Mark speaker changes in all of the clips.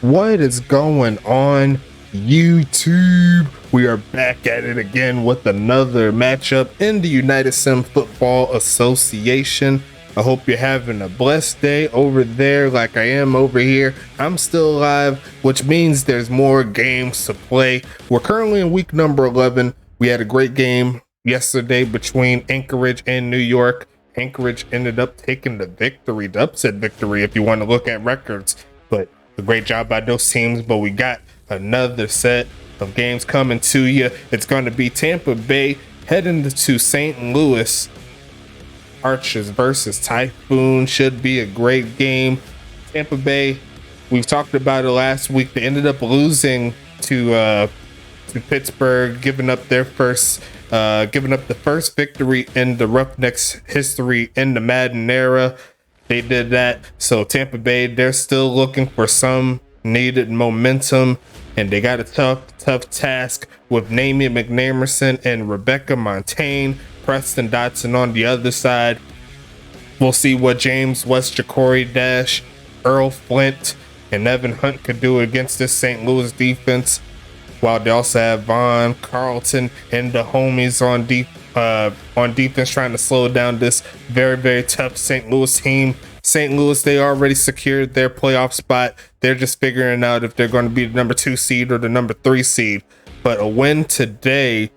Speaker 1: What is going on, YouTube? We are back at it again with another matchup in the United Sim Football Association. I hope you're having a blessed day over there like I am over here. I'm still alive, which means there's more games to play. We're currently in week number 11. We had a great game yesterday between Anchorage and New York. Anchorage ended up taking the victory, the upset victory if you want to look at records. But a great job by those teams. But we got another set of games coming to you. It's going to be Tampa Bay heading to St. Louis. Archers versus Typhoon should be a great game. Tampa Bay, we've talked about it last week. They ended up losing to Pittsburgh, giving up the first victory in the Roughnecks history in the Madden era. They did that. So Tampa Bay, they're still looking for some needed momentum, and they got a tough task with Namie McNamerson and Rebecca Montaigne. Preston Dotson on the other side. We'll see what James West, Ja'Cory Dash, Earl Flint, and Evan Hunt could do against this St. Louis defense. While they also have Vaughn, Carlton, and the homies on defense trying to slow down this very tough St. Louis team. St. Louis, they already secured their playoff spot. They're just figuring out if they're going to be the number 2 seed or the number 3 seed. But a win today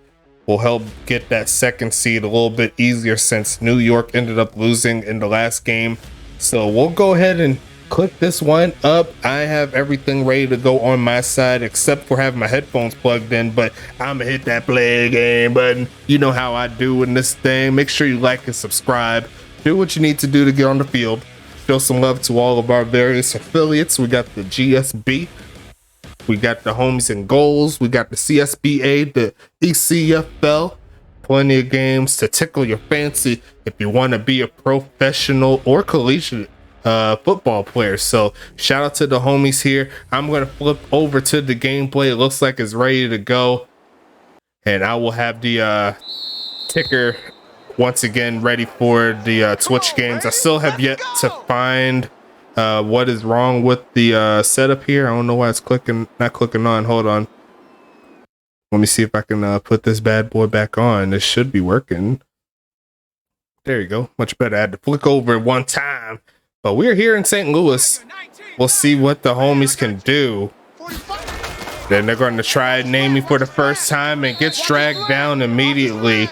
Speaker 1: will help get that 2nd seed a little bit easier since New York ended up losing in the last game. So we'll go ahead and click this one up. I have everything ready to go on my side except for having my headphones plugged in, but I'm gonna hit that play game button. You know how I do in this thing. Make sure you like and subscribe. Do what you need to do to get on the field. Show some love to all of our various affiliates. We got the GSB, we got the homies and goals, we got the CSBA, the ECFL. Plenty of games to tickle your fancy if you want to be a professional or collegiate football player. So shout out to the homies here. I'm gonna flip over to the gameplay. It looks like it's ready to go, and I will have the ticker once again ready for the Twitch games. I still have yet to find what is wrong with the setup here. I don't know why it's not clicking on. Hold on, let me see if I can put this bad boy back on. This should be working. There you go, much better. I had to flick over one time. But we're here in St. Louis. We'll see what the homies can do. Then they're going to try Namie for the first time and gets dragged down immediately.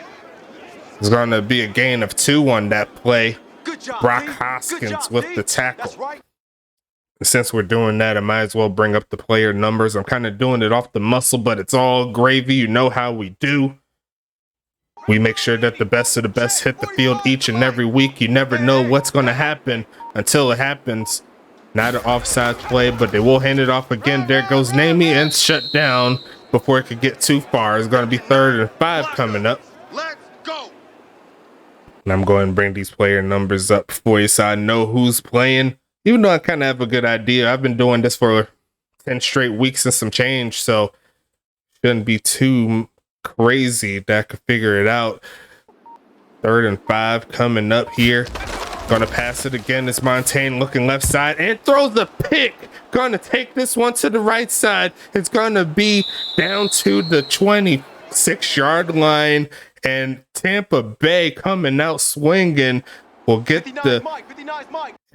Speaker 1: It's going to be a gain of 2 on that play. Brock Hoskins with the tackle. And since we're doing that, I might as well bring up the player numbers. I'm kind of doing it off the muscle, but it's all gravy. You know how we do. We make sure that the best of the best hit the field each and every week. You never know what's going to happen until it happens. Not an offside play, but they will hand it off again. There goes Namie and shut down before it could get too far. It's going to be 3rd and 5 coming up. Let's go. And I'm going to bring these player numbers up for you so I know who's playing. Even though I kind of have a good idea. I've been doing this for 10 straight weeks and some change, so shouldn't be too crazy that I could figure it out. 3rd and 5 coming up here. Gonna pass it again. It's Montaigne looking left side and throws the pick. Gonna take this one to the right side. It's gonna be down to the 26-yard line, and Tampa Bay coming out swinging will get the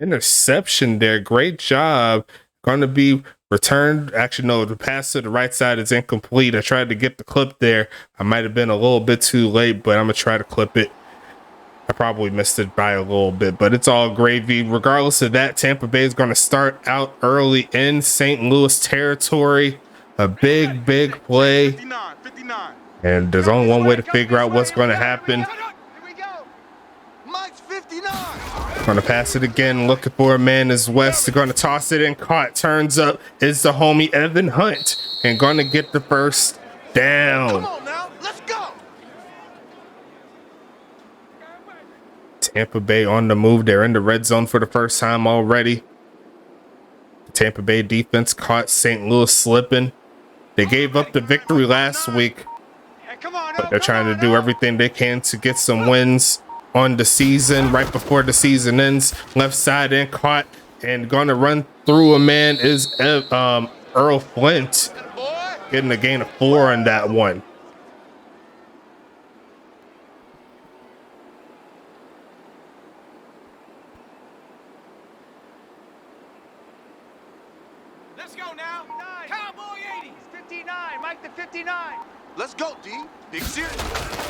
Speaker 1: interception there. Great job. Gonna be returned. Actually, no, the pass to the right side is incomplete. I tried to get the clip there. I might have been a little bit too late, but I'm gonna try to clip it. I probably missed it by a little bit, but it's all gravy. Regardless of that, Tampa Bay is going to start out early in St. Louis territory. A big play. And there's only one way to figure out what's going to happen. Going to pass it again, looking for a man as West. They're going to toss it in, caught, turns up. Is the homie Evan Hunt, and going to get the first down. Tampa Bay on the move. They're in the red zone for the first time already. The Tampa Bay defense caught St. Louis slipping. They gave up the victory last week, but they're trying to do everything they can to get some wins on the season right before the season ends. Left side and caught and gonna run through a man is Earl Flint, getting a gain of 4 on that one.
Speaker 2: Let's go now. Cowboy 80. 59. Mike the 59. Let's go, D. Big serious.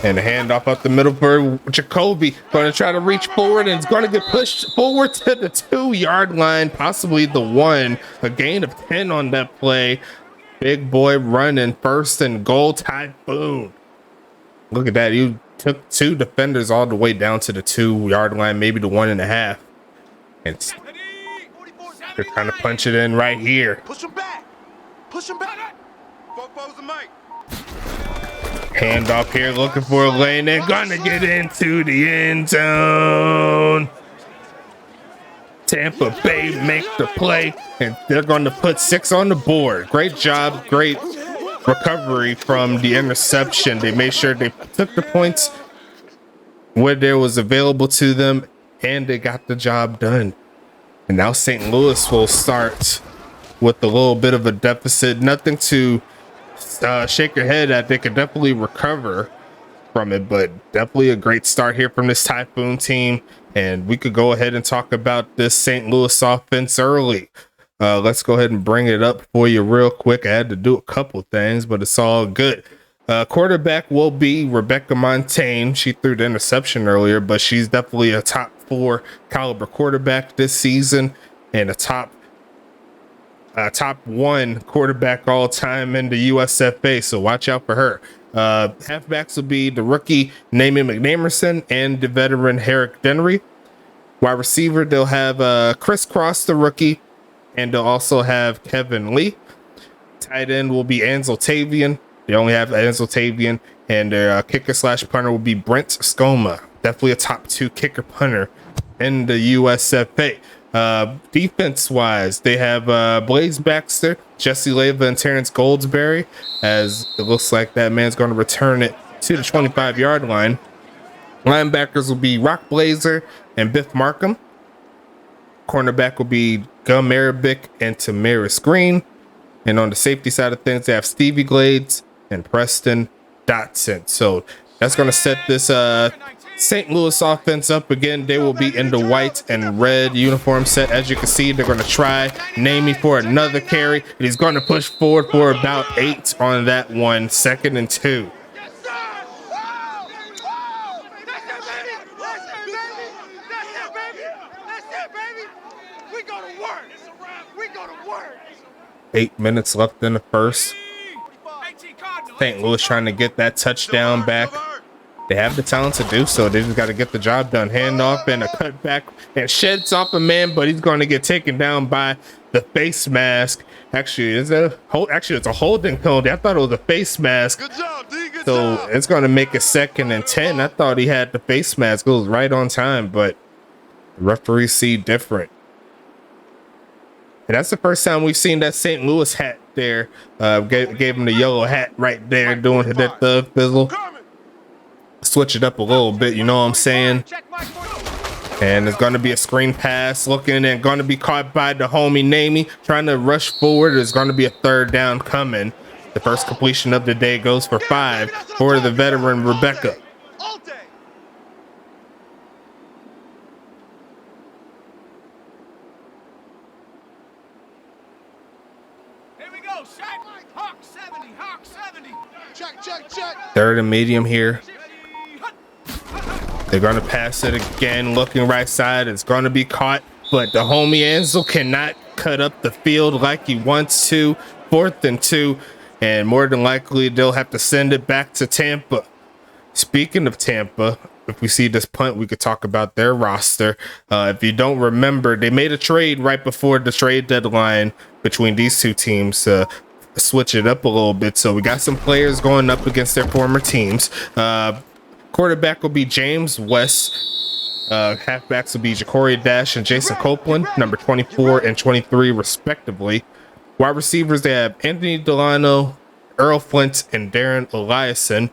Speaker 1: And a handoff up the middle for Jacoby. Going to try to reach forward and it's going to get pushed forward to the 2-yard line, possibly the 1. A gain of 10 on that play. Big boy running 1st and goal. Typhoon. Look at that. You took 2 defenders all the way down to the 2-yard line, maybe the 1.5. And they're trying to punch it in right here.
Speaker 2: Push him back. Push him back. Foes the mic.
Speaker 1: Hand off here, looking for a lane. They're gonna get into the end zone. Tampa Bay make the play, and they're going to put 6 on the board. Great job, great recovery from the interception. They made sure they took the points where there was available to them, and they got the job done. And now St. Louis will start with a little bit of a deficit. Nothing to shake your head at. They could definitely recover from it, but definitely a great start here from this Typhoon team. And we could go ahead and talk about this St. Louis offense early. Let's go ahead and bring it up for you real quick. I had to do a couple things, but it's all good. Quarterback will be Rebecca Montaigne. She threw the interception earlier, but she's definitely a top 4 caliber quarterback this season and a top 1 quarterback all time in the USFA. So watch out for her. Halfbacks will be the rookie Namie McNamerson and the veteran Herrick Dennery. Wide receiver, they'll have Chris Cross, the rookie, and they'll also have Kevin Lee. Tight end will be Ansel Tavian. They only have Ansel Tavian, and their kicker / punter will be Brent Skoma. Definitely a top 2 kicker punter in the USFA. Defense wise, they have Blaze Baxter, Jesse Leyva, and Terrence Goldsberry, as it looks like that man's going to return it to the 25-yard line. Linebackers will be Rock Blazer and Biff Markham. Cornerback will be Gum Arabic and Tamaris Green. And on the safety side of things, they have Stevie Glades and Preston Dotson. So that's going to set this St. Louis offense up again. They will be in the white and red uniform set. As you can see, they're going to try Namie for another carry. And he's going to push forward for about 8 on that one. 2nd and 2. 8 minutes left in the first. St. Louis trying to get that touchdown back. They have the talent to do so. They just got to get the job done. Handoff and a cutback and sheds off a man, but he's going to get taken down by the face mask. Actually, it's a holding penalty. I thought it was a face mask.
Speaker 2: Good job, D. Good
Speaker 1: so
Speaker 2: job.
Speaker 1: it's going to make it 2nd and 10. I thought he had the face mask. It was right on time, but the referees see different. And that's the first time we've seen that St. Louis hat there. Gave him the yellow hat right there, doing that thug fizzle. Switch it up a little bit, you know what I'm saying? And it's going to be a screen pass looking and going to be caught by the homie Namie. Trying to rush forward. There's going to be a 3rd down coming. The first completion of the day goes for 5 for the veteran Rebecca.
Speaker 2: Check.
Speaker 1: 3rd and medium here. They're going to pass it again, looking right side. It's going to be caught, but the homie Ansel cannot cut up the field like he wants to. 4th and 2, and more than likely they'll have to send it back to Tampa. Speaking of Tampa, if we see this punt, we could talk about their roster. If you don't remember, they made a trade right before the trade deadline between these 2 teams to switch it up a little bit. So we got some players going up against their former teams. Quarterback will be James West. Halfbacks will be Ja'Cory Dash and Jason Copeland, number 24 and 23 respectively. Wide receivers, they have Anthony Delano, Earl Flint, and Darren Eliason.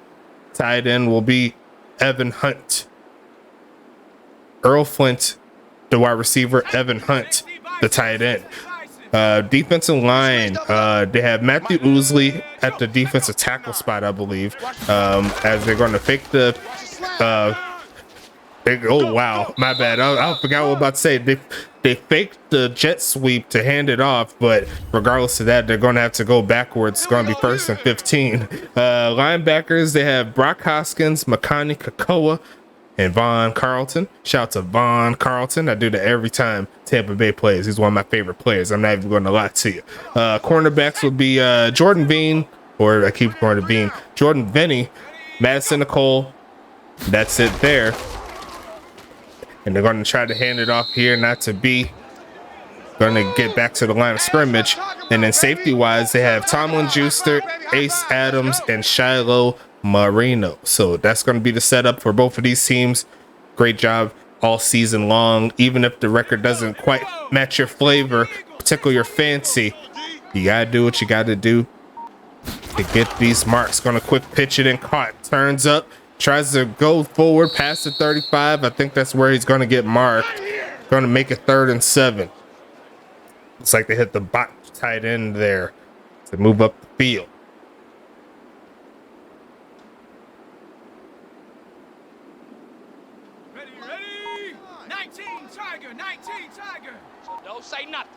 Speaker 1: Tight end will be Evan Hunt. Earl Flint, the wide receiver, Evan Hunt. the tight end. Defensive line, they have Matthew Ousley at the defensive tackle spot, I believe, as they're going to fake the oh wow, my bad. I forgot what I was about to say. They faked the jet sweep to hand it off, but regardless of that, they're going to have to go backwards. It's going to be 1st and 15. Linebackers, they have Brock Hoskins, Makani Kakoa, and Von Carlton. Shout out to Von Carlton. I do that every time Tampa Bay plays. He's one of my favorite players. I'm not even going to lie to you. Cornerbacks will be Jordan Bean, or I keep going to Bean, Jordan Vinny, Madison Nicole. That's it there. And they're going to try to hand it off here, not to be. Going to get back to the line of scrimmage. And then safety-wise, they have Tomlin Juicer, Ace Adams, and Shiloh Marino. So that's going to be the setup for both of these teams. Great job all season long. Even if the record doesn't quite match your flavor, tickle your fancy, you got to do what you got to do to get these marks. Going to quick pitch it and caught. Turns up. Tries to go forward past the 35. I think that's where he's going to get marked. Going to make it 3rd and 7. Looks like they hit the bot tight end there to move up the field.
Speaker 2: Ready, ready. 19 Tiger, 19 Tiger. So don't say nothing.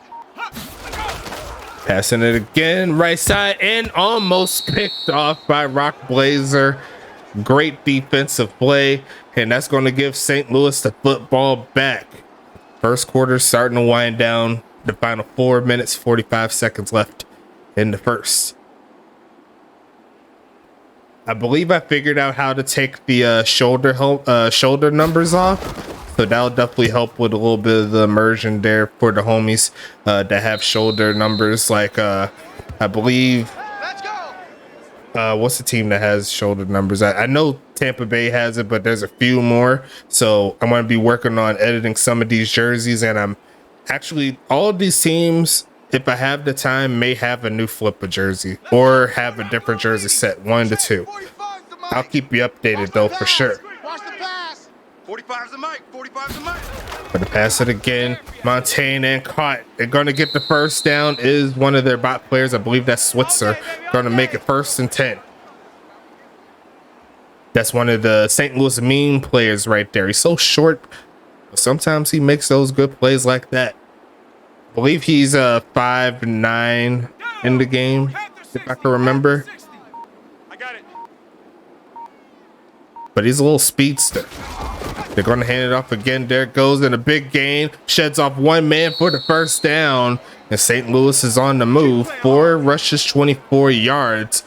Speaker 1: Passing it again, right side, and almost picked off by Rock Blazer. Great defensive play, and that's going to give St. Louis the football back. First quarter starting to wind down. The final 4 minutes, 45 seconds left in the first. I believe I figured out how to take the shoulder numbers off, so that'll definitely help with a little bit of the immersion there for the homies that have shoulder numbers. Like I believe. What's the team that has shoulder numbers? I know Tampa Bay has it, but there's a few more. So I'm going to be working on editing some of these jerseys. And I'm actually, all of these teams, if I have the time, may have a new flip of jersey or have a different jersey set, 1 to 2. I'll keep you updated though, for sure.
Speaker 2: 45's the mic, 45's the mic.
Speaker 1: Gonna pass it again. Montaigne and caught. They're gonna get the first down. Is one of their bot players. I believe that's Switzer. Gonna make it 1st and 10. That's one of the St. Louis mean players right there. He's so short, but sometimes he makes those good plays like that. I believe he's 5'9" in the game, if I can remember.
Speaker 2: I got it.
Speaker 1: But he's a little speedster. They're going to hand it off again. There it goes in a big gain. Sheds off one man for the first down. And St. Louis is on the move. 4 rushes, 24 yards.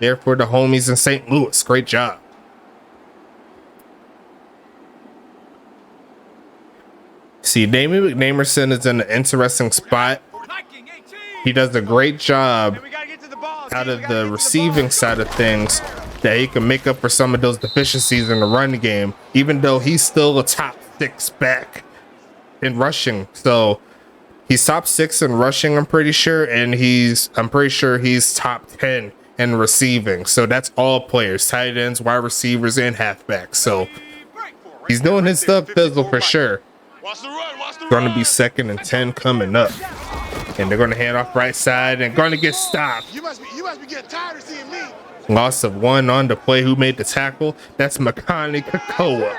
Speaker 1: There for the homies in St. Louis. Great job. See, Damien McNamerson is in an interesting spot. He does a great job out of the receiving side of things, that he can make up for some of those deficiencies in the run game, even though he's still a top 6 back in rushing. So he's top 6 in rushing, I'm pretty sure, and I'm pretty sure he's top 10 in receiving. So that's all players, tight ends, wide receivers, and halfbacks. So he's doing his stuff, Fizzle, for sure. Going to be 2nd and 10 coming up. And they're going to hand off right side and going to get stopped.
Speaker 2: You must be getting tired of seeing me.
Speaker 1: Loss of 1 on the play. Who made the tackle? That's Makani Kakoa.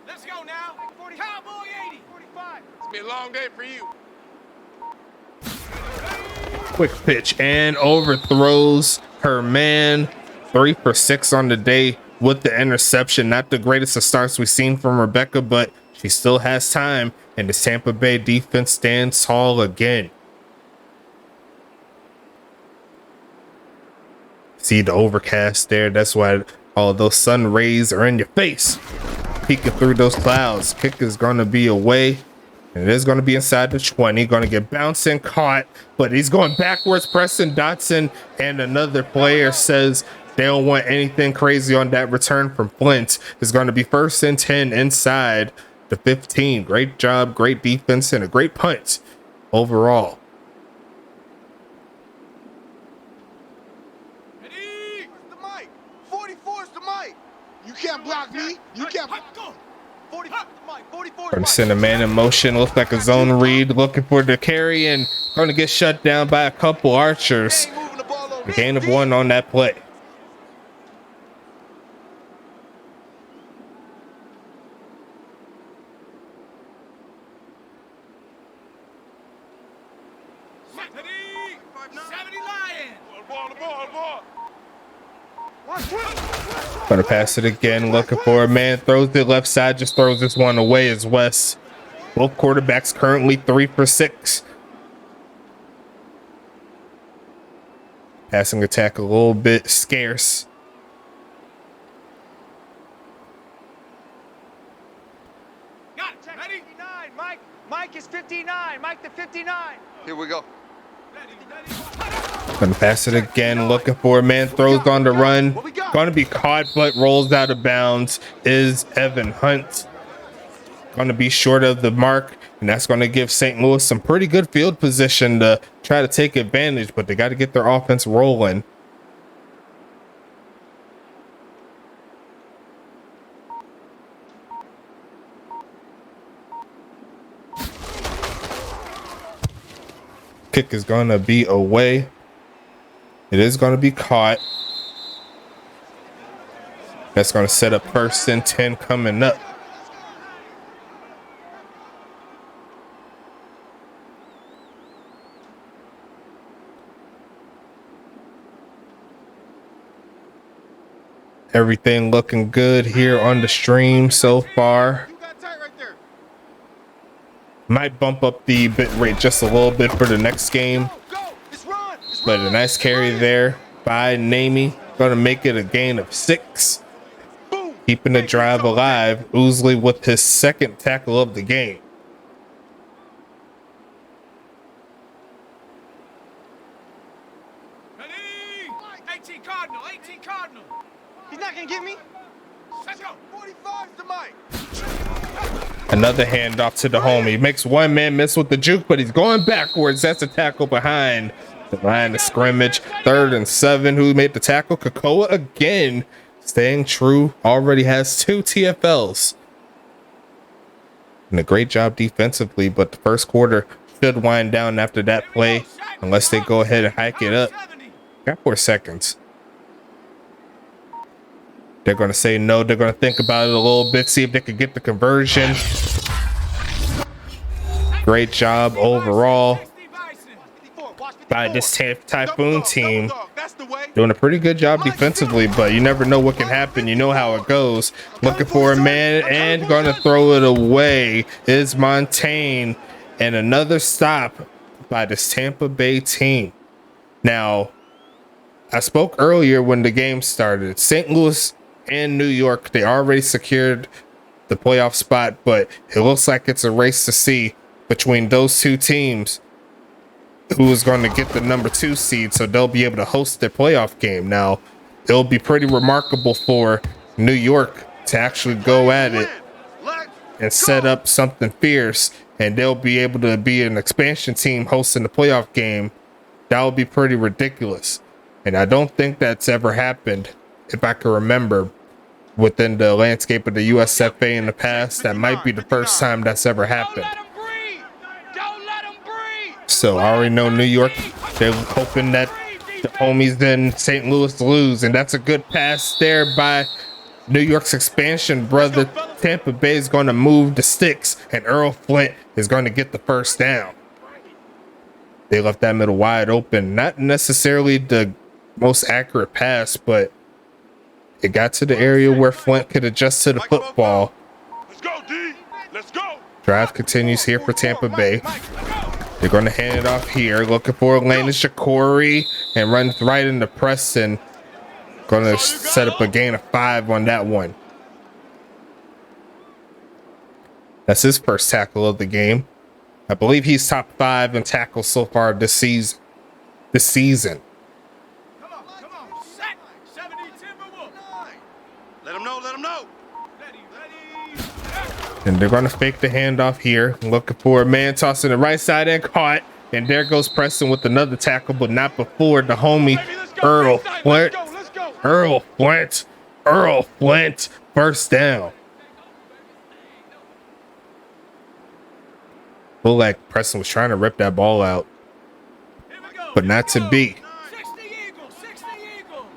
Speaker 2: Let's go now. Cowboy 80. 45. It's been a long day for you.
Speaker 1: Quick pitch and overthrows her man. 3 for 6 on the day with the interception. Not the greatest of starts we've seen from Rebecca, but she still has time, and the Tampa Bay defense stands tall again. See the overcast there? That's why all those sun rays are in your face, peeking through those clouds. Kick is going to be away, and it is going to be inside the 20. Going to get bounced and caught, but he's going backwards. Preston Dotson and another player says they don't want anything crazy on that return from Flint. It's going to be 1st and 10 inside the 15. Great job, great defense, and a great punt overall.
Speaker 2: Ready? The mic. 45. You can't block me. You can't. 44, Mike. 44.
Speaker 1: Going to send a man in motion. Looks like a zone read. Looking for the carry and going to get shut down by a couple archers.
Speaker 2: Ain't moving the ball over.
Speaker 1: A gain of 1 on that play. Gonna pass it again, looking for a man, throws it left side, just throws this one away as West. Both quarterbacks currently 3 for 6. Passing attack a little bit scarce.
Speaker 2: Got it. Ready? 59, Mike. Mike is 59. Mike the 59. Here we go.
Speaker 1: Gonna pass it again, looking for a man, throws on the run. Gonna be caught, but rolls out of bounds is Evan Hunt. Gonna be short of the mark, and that's gonna give St. Louis some pretty good field position to try to take advantage, but they got to get their offense rolling. Kick is gonna be away. It is gonna be caught. That's gonna set up 1st and 10 coming up. Everything looking good here on the stream so far. Might bump up the bit rate just a little bit for the next game. But a nice carry there by Namey. Gonna make it a gain of 6. Keeping the drive alive. Ousley with his 2nd tackle of the game.
Speaker 2: He's not gonna get me. Let's go. 45 to Mike.
Speaker 1: Another handoff to the homie. Makes one man miss with the juke, but he's going backwards. That's a tackle behind the line of scrimmage. 3rd and 7. Who made the tackle? Kakoa again. Staying true. Already has 2 TFLs. And a great job defensively, but the first quarter should wind down after that play unless they go ahead and hike it up. Got 4 seconds. They're going to say no. They're going to think about it a little bit, see if they can get the conversion. Great job overall by this Typhoon team. Doing a pretty good job defensively, but you never know what can happen. You know how it goes. Looking for a man and going to throw it away is Montaigne. And another stop by this Tampa Bay team. Now, I spoke earlier when the game started. St. Louis and New York, they already secured the playoff spot, but it looks like it's a race to see between those 2 teams who is going to get the number 2 seed, so they'll be able to host their playoff game. Now, it'll be pretty remarkable for New York to actually go at it and set up something fierce, and they'll be able to be an expansion team hosting the playoff game. That would be pretty ridiculous, and I don't think that's ever happened. If I can remember, within the landscape of the USFA in the past, that might be the first time that's ever happened. So I already know New York, they're hoping that the homies in St. Louis lose, and that's a good pass there by New York's expansion brother. Tampa Bay is going to move the sticks, and Earl Flint is going to get the 1st down. They left that middle wide open. Not necessarily the most accurate pass, but it got to the area where Flint could adjust to the football.
Speaker 2: Let's go, D. Let's go.
Speaker 1: Drive continues here for Tampa Bay. They're going to hand it off here. Looking for Elena Shakori and runs right into Preston. Going to set up a gain of 5 on that one. That's his first tackle of the game. I believe he's top 5 in tackles so far this season.
Speaker 2: Let him know.
Speaker 1: And they're going to fake the handoff here. Looking for a man, tossing the right side and caught. And there goes Preston with another tackle, but not before the homie Earl Flint. Earl Flint Earl Flint, first down. Looked like Preston was trying to rip that ball out, but not to be.
Speaker 2: 60 Eagle, 60 Eagle.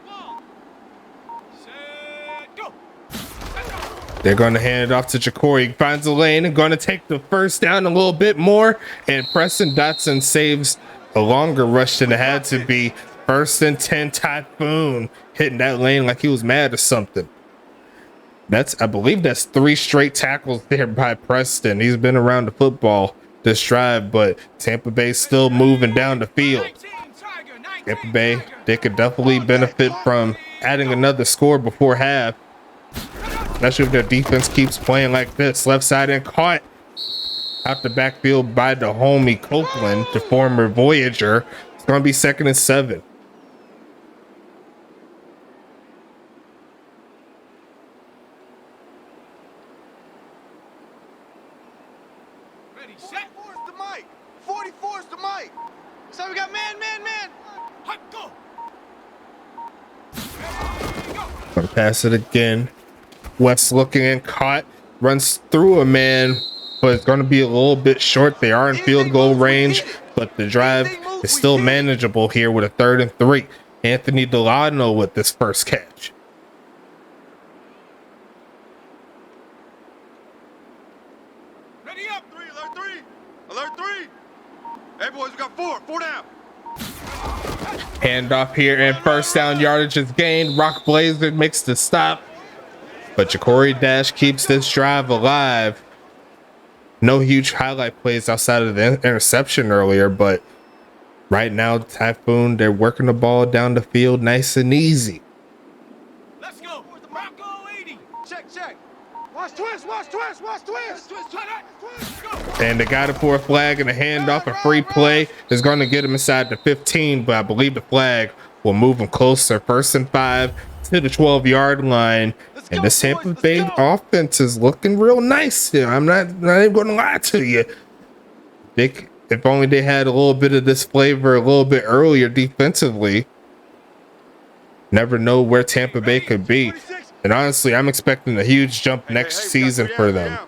Speaker 2: Set, go.
Speaker 1: They're going to hand it off to Jacory. Finds a lane and going to take the first down a little bit more. And Preston Dotson saves a longer rush than it had to be. 1st and 10, Typhoon hitting that lane like he was mad or something. I believe that's 3 straight tackles there by Preston. He's been around the football this drive, but Tampa Bay's still moving down the field. Tampa Bay, they could definitely benefit from adding another score before half, especially if their defense keeps playing like this. Left side and caught out the backfield by the homie Copeland, the former Voyager. It's going to be 2nd and 7.
Speaker 2: Ready, set. 44's the mic. 44's the mic. So we got man. Hut, go.
Speaker 1: Going to pass it again. West looking and caught. Runs through a man, but it's going to be a little bit short. They are in field goal range, but the drive is still manageable here with a 3rd and 3. Anthony Delano with this first catch.
Speaker 2: Ready up. 3, alert 3. Alert 3. Hey, boys, we got 4 down.
Speaker 1: Handoff here and first down yardage is gained. Rock Blazer makes the stop, but Jacory Dash keeps this drive alive. No huge highlight plays outside of the interception earlier, but right now Typhoon, they're working the ball down the field nice and easy.
Speaker 2: Let's go. Bronco 80. Check. Watch twist.
Speaker 1: And they got it for a flag and a handoff. A free play is going to get him inside the 15, but I believe the flag will move him closer. 1st and 5 to the 12-yard line. And the Tampa Bay offense is looking real nice here. I'm not even going to lie to you. If only they had a little bit of this flavor a little bit earlier defensively. Never know where Tampa Bay could be. And honestly, I'm expecting a huge jump next season for them.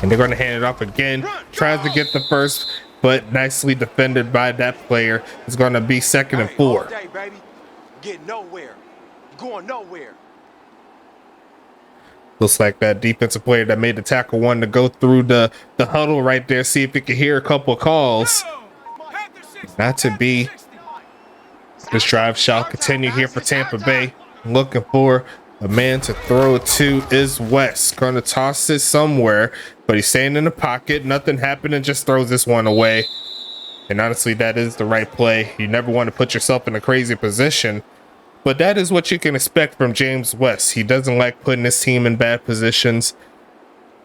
Speaker 1: And they're going to hand it off again. Tries to get the first, but nicely defended by that player. It's going to be 2nd and 4.
Speaker 2: All day, baby. Get nowhere. Going nowhere.
Speaker 1: Looks like that defensive player that made the tackle wanted to go through the huddle right there, see if he could hear a couple of calls. Not to be. This drive shall continue here for Tampa Bay. Looking for a man to throw it to is West. Going to toss it somewhere, but he's staying in the pocket. Nothing happened and just throws this one away. And honestly, that is the right play. You never want to put yourself in a crazy position, but that is what you can expect from James West. He doesn't like putting his team in bad positions.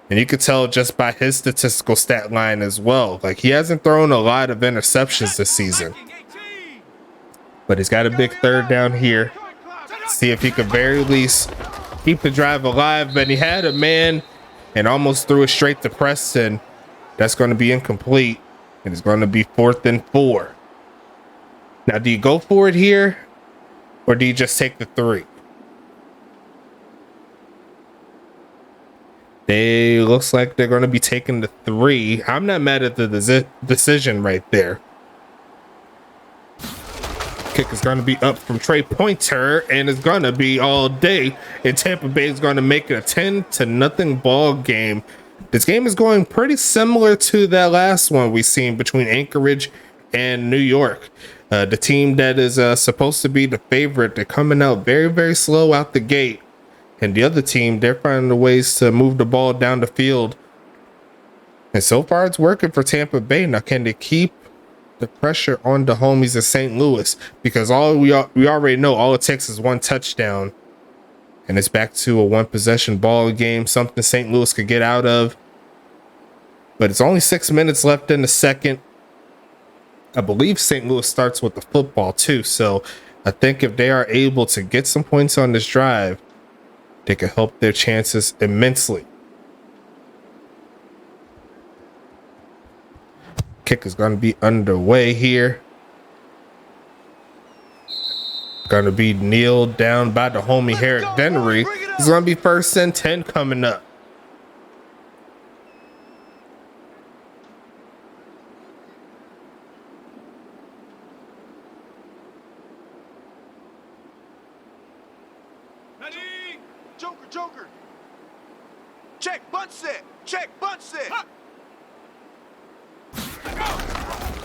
Speaker 1: And you could tell just by his statistical stat line as well. Like, he hasn't thrown a lot of interceptions this season. But he's got a big 3rd down here. See if he could very least keep the drive alive. But he had a man and almost threw it straight to Preston. That's going to be incomplete. And it's going to be 4th and 4. Now, do you go for it here? Or do you just take the 3? Looks like they're going to be taking the 3. I'm not mad at the decision right there. Kick is going to be up from Trey Pointer, and it's going to be all day. And Tampa Bay is going to make it a 10-0 ball game. This game is going pretty similar to that last one we seen between Anchorage and New York. The team that is supposed to be the favorite, they're coming out very, very slow out the gate. And the other team, they're finding ways to move the ball down the field. And so far, it's working for Tampa Bay. Now, can they keep the pressure on the homies of St. Louis? Because we already know all it takes is one touchdown. And it's back to a one-possession ball game, something St. Louis could get out of. But it's only 6 minutes left in the second. I believe St. Louis starts with the football too. So I think if they are able to get some points on this drive, they can help their chances immensely. Kick is going to be underway here. Gonna be kneeled down by the homie Herrick Venery. It's gonna be 1st and 10 coming up.
Speaker 2: Ready? Joker, Joker. Check, bunt set. Check, bunt set.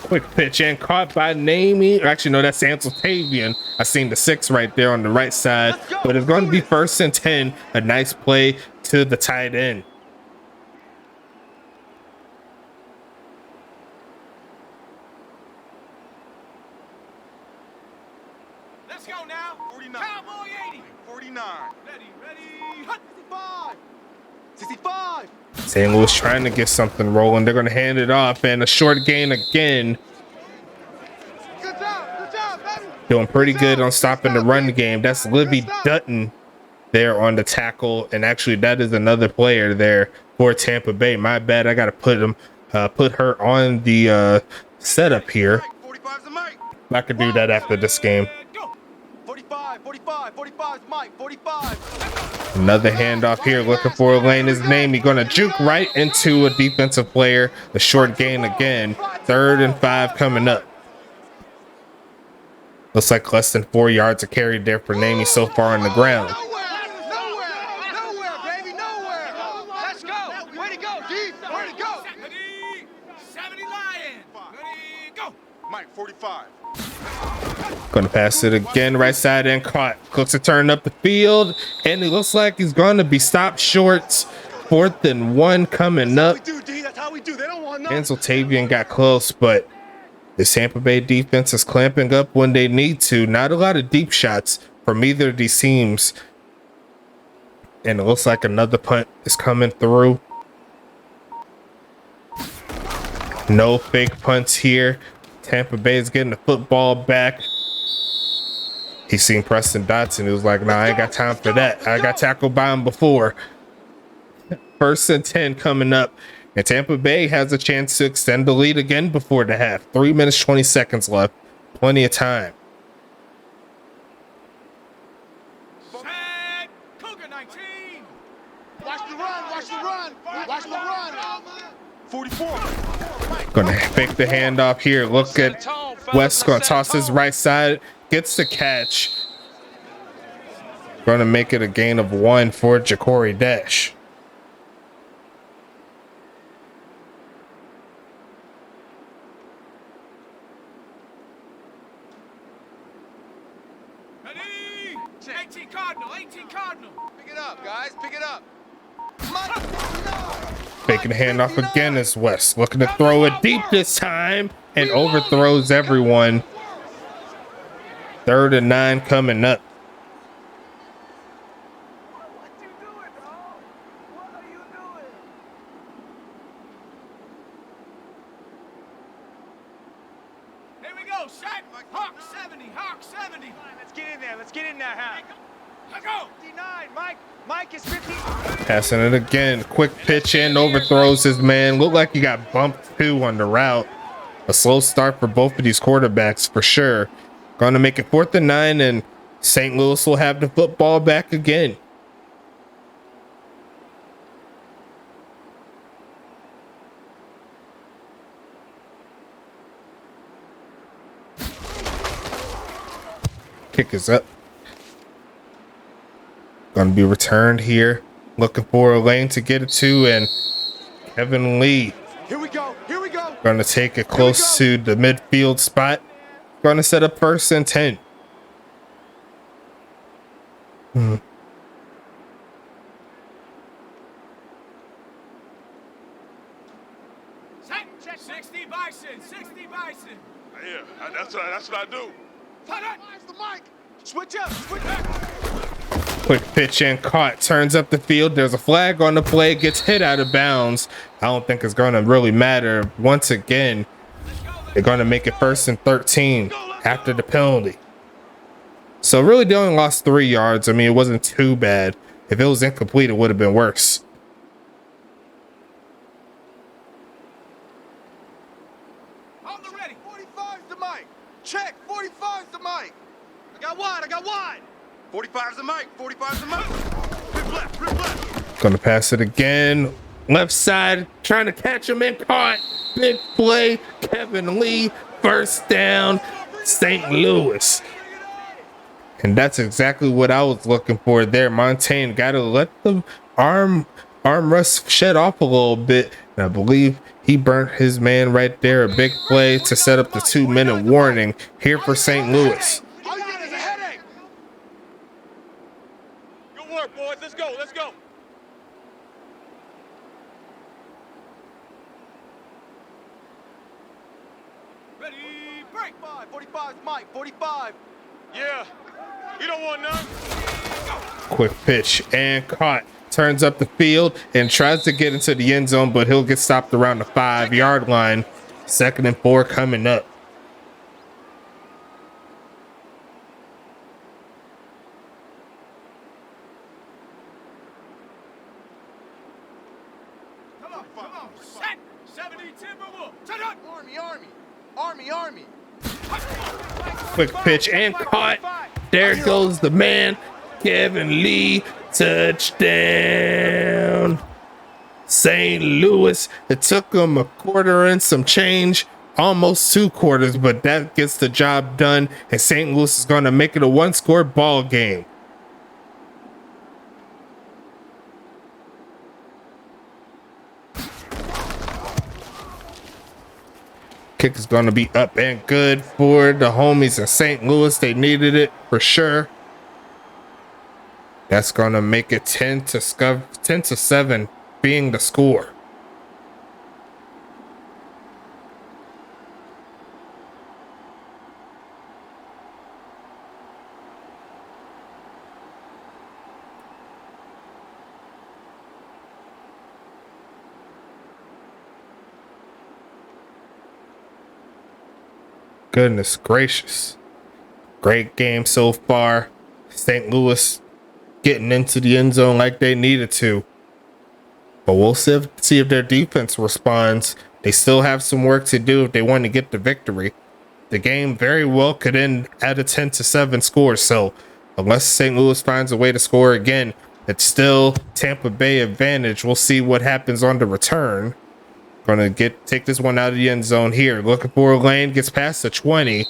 Speaker 1: Quick pitch and caught by Namey. Actually, no, that's Ansel Tavian. I seen the 6 right there on the right side, but it's going to be 1st and 10. A nice play to the tight end.
Speaker 2: Let's go now. 49. Cowboy 80. 49. Ready. 65. 65.
Speaker 1: St. Louis trying to get something rolling. They're going to hand it off, and a short gain again.
Speaker 2: Good job, baby.
Speaker 1: Doing pretty good on stopping the run game. That's Livy Dutton there on the tackle, and actually that is another player there for Tampa Bay. My bad, I got to put her on the setup here.
Speaker 2: 45's the mic.
Speaker 1: I could do that after this game.
Speaker 2: 45, 45's Mike, 45.
Speaker 1: Another handoff here, looking for a lane. His name. He's gonna juke right into a defensive player. The short gain again. 3rd and 5 coming up. Looks like less than 4 yards of carry there for Namey so far on the ground.
Speaker 2: Nowhere, baby, nowhere. Let's go. Way to go, D. Way to go. 70 Lion. Ready, go. Mike, 45.
Speaker 1: Gonna pass it again, right side and caught. Looks to turn up the field, and it looks like he's gonna be stopped short. 4th and 1 coming up.
Speaker 2: That's how we do. They don't want nothing.
Speaker 1: Ansel Tavian got close, but the Tampa Bay defense is clamping up when they need to. Not a lot of deep shots from either of these teams. And it looks like another punt is coming through. No fake punts here. Tampa Bay is getting the football back. He seen Preston Dotson. He was like, nah, I ain't got time for that. I got tackled by him before. 1st and 10 coming up. And Tampa Bay has a chance to extend the lead again before the half. 3 minutes, 20 seconds left. Plenty of time.
Speaker 2: Set. Cougar 19. Watch the run, watch the run. Watch the run. 44.
Speaker 1: Gonna fake the handoff here. Look at West. Gonna toss his right side. Gets the catch. Gonna make it a gain of 1 for Ja'Cory Dash.
Speaker 2: Ready? 18 Cardinal, 18 Cardinal. Pick it up, guys, pick it up.
Speaker 1: Faking the handoff again is West. Looking to throw it deep this time and overthrows everyone. 3rd and 9 coming up.
Speaker 2: What you doing, dog? What are you doing? Here we go, set. Hawk 70, Hawk 70. Let's get in there, let's get in there, huh? Let's go. 59, Mike is 50.
Speaker 1: Passing it again. Quick pitch and overthrows his man. Looked like he got bumped too on the route. A slow start for both of these quarterbacks for sure. Going to make it 4th and 9, and St. Louis will have the football back again. Kick is up. Going to be returned here. Looking for a lane to get it to, and Kevin Lee.
Speaker 2: Here we go, here we go.
Speaker 1: Going to take it close to the midfield spot. Going to set up 1st and 10.
Speaker 2: Check 60 Bison, 60 Bison. Yeah, that's what I do. Where's the mic? Switch up, switch up.
Speaker 1: Quick pitch and caught. Turns up the field. There's a flag on the play. Gets hit out of bounds. I don't think it's going to really matter. Once again, they're going to make it 1st and 13 after the penalty. So really, they only lost 3 yards. I mean, it wasn't too bad. If it was incomplete, it would have been worse.
Speaker 2: On the ready. 45's the mic. Check. 45's the mic. I got wide. I got wide. 45's the mic. 45's the mic. Rip left. Rip left.
Speaker 1: Gonna pass it again. Left side, trying to catch him and caught. Big play. Kevin Lee, first down, St. Louis. And that's exactly what I was looking for there. Montaigne got to let the arm rush shed off a little bit. And I believe he burnt his man right there. A big play to set up the 2-minute warning here for St. Louis.
Speaker 2: All you get is a headache. Good work, boys. Let's go. Let's go. Ready, break. 45's Mike. 45. Yeah. You don't want none.
Speaker 1: Quick pitch and caught. Turns up the field and tries to get into the end zone, but he'll get stopped around the 5-yard line. 2nd and 4 coming up.
Speaker 2: Come on. Set. 70 Timberwolf. Set up. Army.
Speaker 1: Quick pitch and caught. There goes the man, Kevin Lee. Touchdown. St. Louis. It took them a quarter and some change, almost 2 quarters, but that gets the job done. And St. Louis is going to make it a 1-score ball game. Kick is going to be up and good for the homies in St. Louis. They needed it for sure. That's going to make it 10 to 7 being the score. Goodness gracious. Great game so far. St. Louis getting into the end zone like they needed to. But we'll see if their defense responds. They still have some work to do if they want to get the victory. The game very well could end at a 10 to 7 score. So unless St. Louis finds a way to score again, it's still Tampa Bay advantage. We'll see what happens on the return. Gonna take this one out of the end zone here. Looking for a lane, gets past the 20.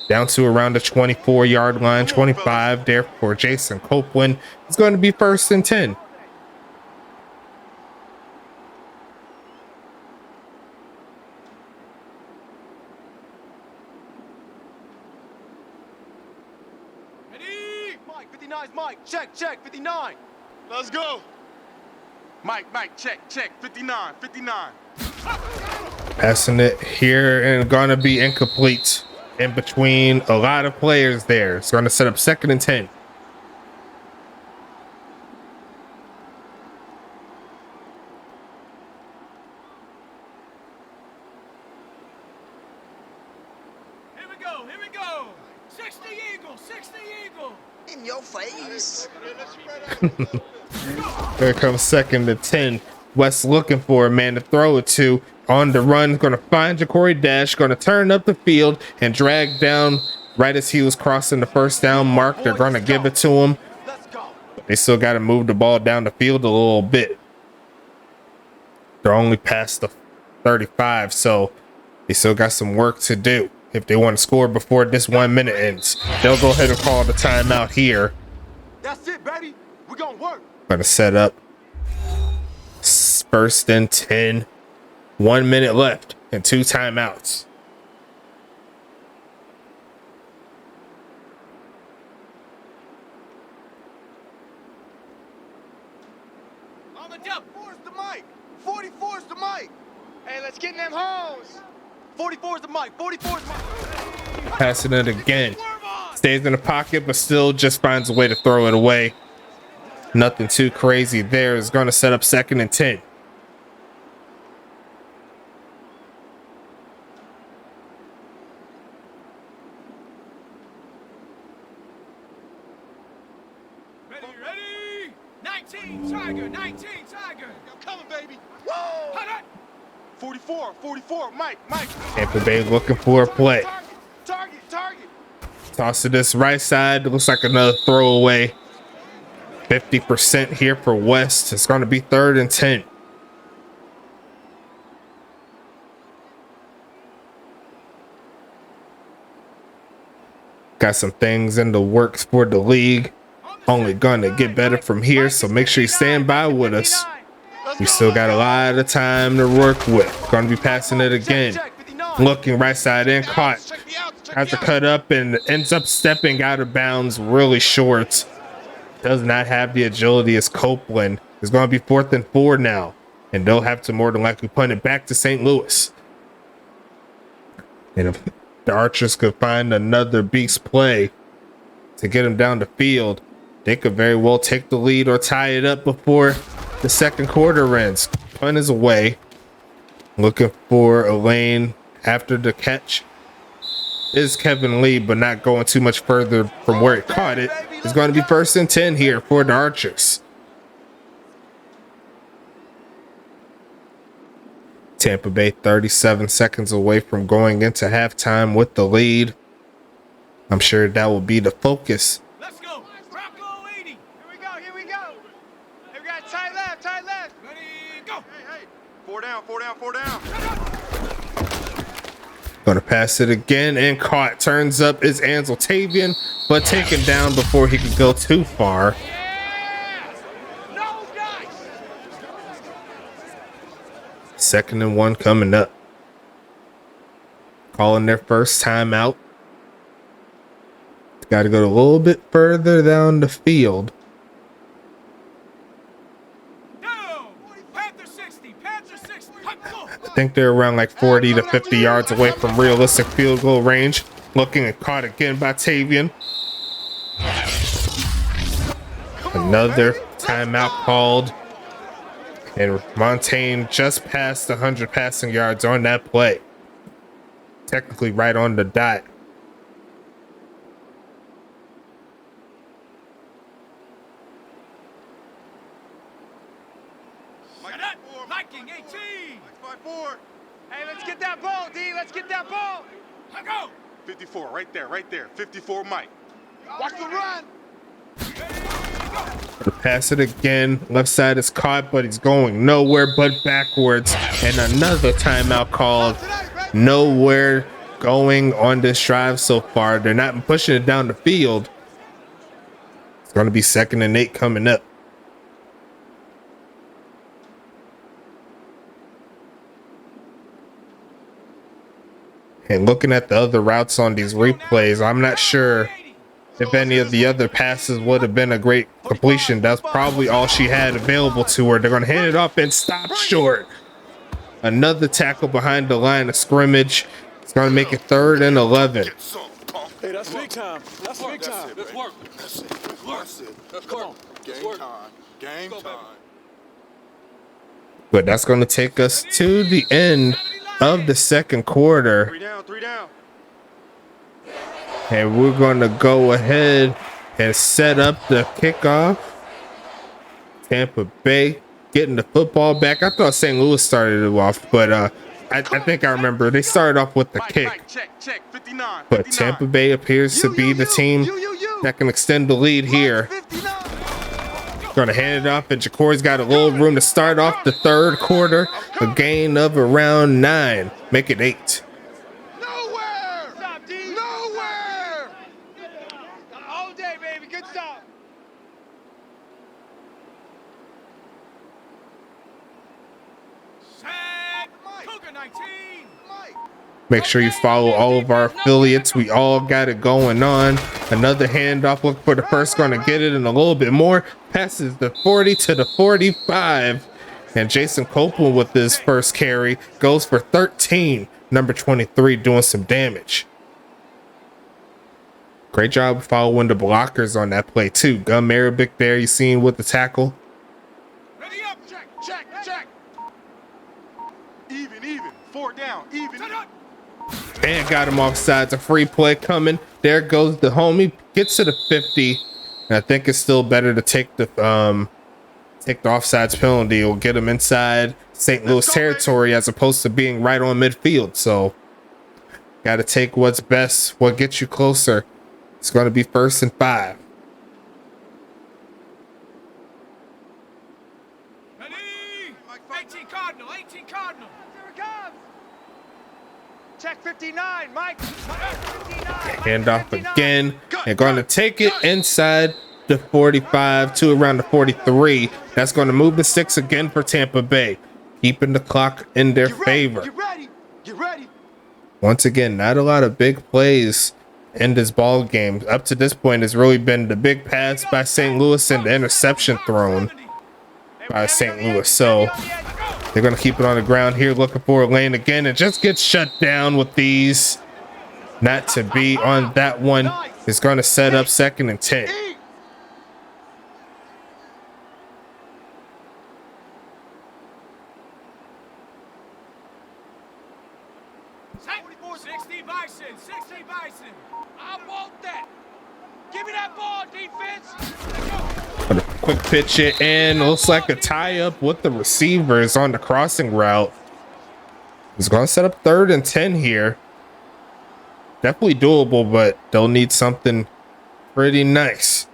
Speaker 1: Down to around the 24-yard line, 25 there for Jason Copeland. It's going to be 1st and 10.
Speaker 2: Ready? Mike, 59's Mike. Check, 59. Let's go. Mike, check, 59.
Speaker 1: Passing it here and gonna be incomplete. In between a lot of players there. It's going to set up 2nd and 10.
Speaker 2: Here we go. 60 Eagle. In your face.
Speaker 1: There comes 2nd and 10. West looking for a man to throw it to. On the run, going to find Ja'Cory Dash, going to turn up the field and drag down right as he was crossing the 1st down mark. They're going to give it to him. But they still got to move the ball down the field a little bit. They're only past the 35, so they still got some work to do if they want to score before this 1 minute ends. They'll go ahead and call the timeout here.
Speaker 2: That's it, baby. We're going to work.
Speaker 1: Going to set up 1st and 10. 1 minute left and 2 timeouts.
Speaker 2: On the jump. 44's the mic. 44's the mic. Hey, let's get in them holes. 44's the mic. 44's the mic.
Speaker 1: Passing it again. Stays in the pocket, but still just finds a way to throw it away. Nothing too crazy there. Is going to set up 2nd and 10.
Speaker 2: Ready? 19 Tiger. I'm coming, baby. Woo! 44, Mike.
Speaker 1: Tampa Bay looking for a play.
Speaker 2: Target.
Speaker 1: Toss to this right side. It looks like another throwaway. 50% here for West. It's going to be 3rd and 10. Got some things in the works for the league. Only going to get better from here, so make sure you stand by with us. We still got a lot of time to work with. Going to be passing it again. Looking right side in, caught. Has to cut up and ends up stepping out of bounds really short. Does not have the agility as Copeland. It's going to be 4th and 4 now. And they'll have to more than likely punt it back to St. Louis. And if the Archers could find another beast play to get them down the field, they could very well take the lead or tie it up before the 2nd quarter ends. Punt is away. Looking for a lane after the catch is Kevin Lee, but not going too much further from where he caught it. It's going to be 1st and 10 here for the Archers. Tampa Bay 37 seconds away from going into halftime with the lead. I'm sure that will be the focus.
Speaker 2: Let's go. Rocco 80. Here we go. Here we go. Hey, we got tight left. Tight left. Ready, go. Hey, hey. 4 down. 4 down. 4 down.
Speaker 1: Gonna pass it again and caught. Turns up is Ansel Tavian, but taken down before he could go too far.
Speaker 2: No, guys.
Speaker 1: 2nd and 1 coming up. Calling their first timeout. Got to go a little bit further down the field. I think they're around like 40 to 50 yards away from realistic field goal range. Looking and caught again by Tavian. Another timeout called. And Montaigne just passed 100 passing yards on that play. Technically right on the dot.
Speaker 2: Liking 18. Hey, let's get that ball, D. Let's get that ball. Let go. 54, right there, right there. 54, Mike. Watch the run.
Speaker 1: Pass it again. Left side is caught, but he's going nowhere but backwards. And another timeout called. Nowhere going on this drive so far. They're not pushing it down the field. It's going to be 2nd and 8 coming up. And looking at the other routes on these replays, I'm not sure if any of the other passes would have been a great completion. That's probably all she had available to her. They're going to hand it off and stop short. Another tackle behind the line of scrimmage. It's going to make it 3rd and 11.
Speaker 3: Hey, that's big time. That's big time.
Speaker 2: Let's work. That's it. That's it. Come on. Game time. Game time.
Speaker 1: But that's going to take us to the end of the 2nd quarter.
Speaker 2: 3 down. 3 down.
Speaker 1: And we're going to go ahead and set up the kickoff. Tampa Bay getting the football back. I thought St. Louis started it off, but I think I remember they started off with the kick.
Speaker 2: Check. 59.
Speaker 1: But Tampa Bay appears to be the team that can extend the lead here. Going to hand it off, and Jacory's got a little room to start off the 3rd quarter. A gain of around 9. Make it 8.
Speaker 2: Nowhere. Stop, D. Nowhere. All day, baby. Good stop. Sack. Cougar 19.
Speaker 1: Make sure you follow all of our affiliates. We all got it going on. Another handoff. Look for the first, going to get it and a little bit more. Passes the 40 to the 45. And Jason Copeland with his first carry goes for 13. Number 23 doing some damage. Great job following the blockers on that play too. Gum Arabic there, you seen with the tackle.
Speaker 2: Ready up. Check. Even. 4 down. Even.
Speaker 1: And got him offsides. A free play coming. There goes the homie. Gets to the 50. And I think it's still better to take the offsides penalty. It'll get him inside St. Louis territory as opposed to being right on midfield. So got to take what's best, what gets you closer It's going to be 1st and 5.
Speaker 2: Ready? 18 Cardinal, 18 Cardinal. Here it comes. Check 59, Mike. 59.
Speaker 1: Handoff again. They're going to take it inside the 45 to around the 43. That's going to move the 6 again for Tampa Bay, keeping the clock in their favor.
Speaker 2: Get ready. Get ready.
Speaker 1: Once again, not a lot of big plays in this ball game. Up to this point, it's really been the big pass by St. Louis and the interception thrown by St. Louis. So they're going to keep it on the ground here, looking for a lane again, and just gets shut down with these. Not to be on that one. It's going to set up 2nd and 10.
Speaker 2: 60 Bison, 60 Bison. I want that. Give me that ball, defense.
Speaker 1: Gonna quick pitch it in. Looks like a tie up with the receivers on the crossing route. He's going to set up 3rd and 10 here. Definitely doable, but they'll need something pretty nice.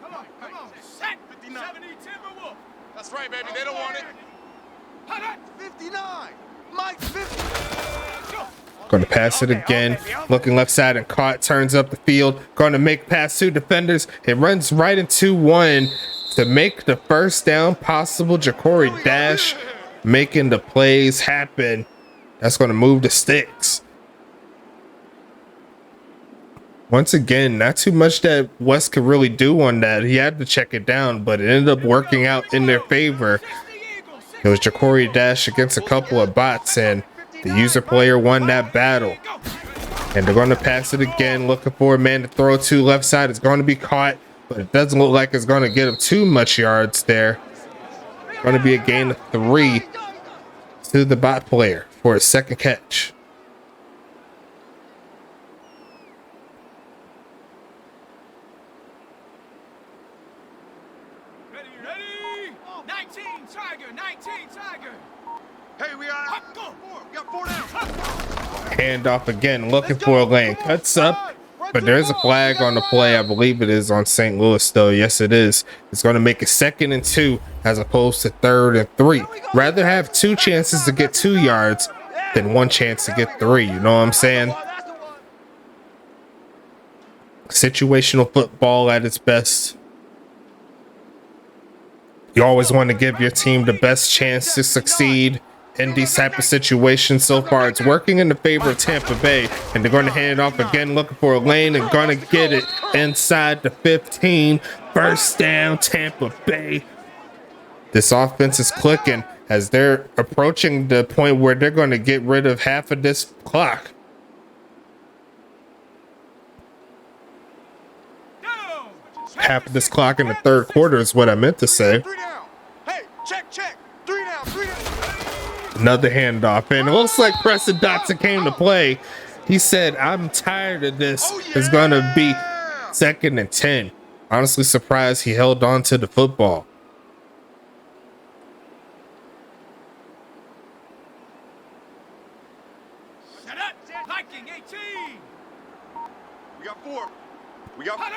Speaker 2: Come on. Set. 59. 70 Timberwolf.
Speaker 3: That's right, baby. They don't want it.
Speaker 2: 59. Mike 50.
Speaker 1: Going to pass it again. Looking left side and caught. Turns up the field. Going to make pass 2 defenders. It runs right into 1 to make the 1st down possible. Ja'Cory Dash making the plays happen. That's going to move the sticks. Once again, not too much that West could really do on that. He had to check it down, but it ended up working out in their favor. It was Ja'Cory Dash against a couple of bots, and the user player won that battle. And they're going to pass it again, looking for a man to throw to. Left side is going to be caught, but it doesn't look like it's going to get him too much yards there. Going to be a gain of 3 to the bot player for his 2nd catch.
Speaker 2: Ready? 19 Tiger, 19 Tiger.
Speaker 3: Hey, we got 4 down.
Speaker 1: Handoff again, looking for a lane. Cuts up, but there's a flag on the play. I believe it is on St. Louis, though. Yes, it is. It's going to make it 2nd and 2 as opposed to 3rd and 3. Rather have 2 chances to get 2 yards than 1 chance to get 3. You know what I'm saying? Situational football at its best. You always want to give your team the best chance to succeed in these type of situations. So far, it's working in the favor of Tampa Bay, and they're going to hand it off again, looking for a lane, and going to get it inside the 15. 1st down, Tampa Bay. This offense is clicking as they're approaching the point where they're going to get rid of half of this clock. Half of this clock in the 3rd quarter is what I meant to say.
Speaker 2: 3 down. Hey, check. 3 down, 3 down.
Speaker 1: Another handoff, and it looks like Preston Dotson came to play. He said, I'm tired of this. It's going to be 2nd and 10. Honestly surprised he held on to the football.
Speaker 2: Set up. Viking 18.
Speaker 3: We got 4. We got 4.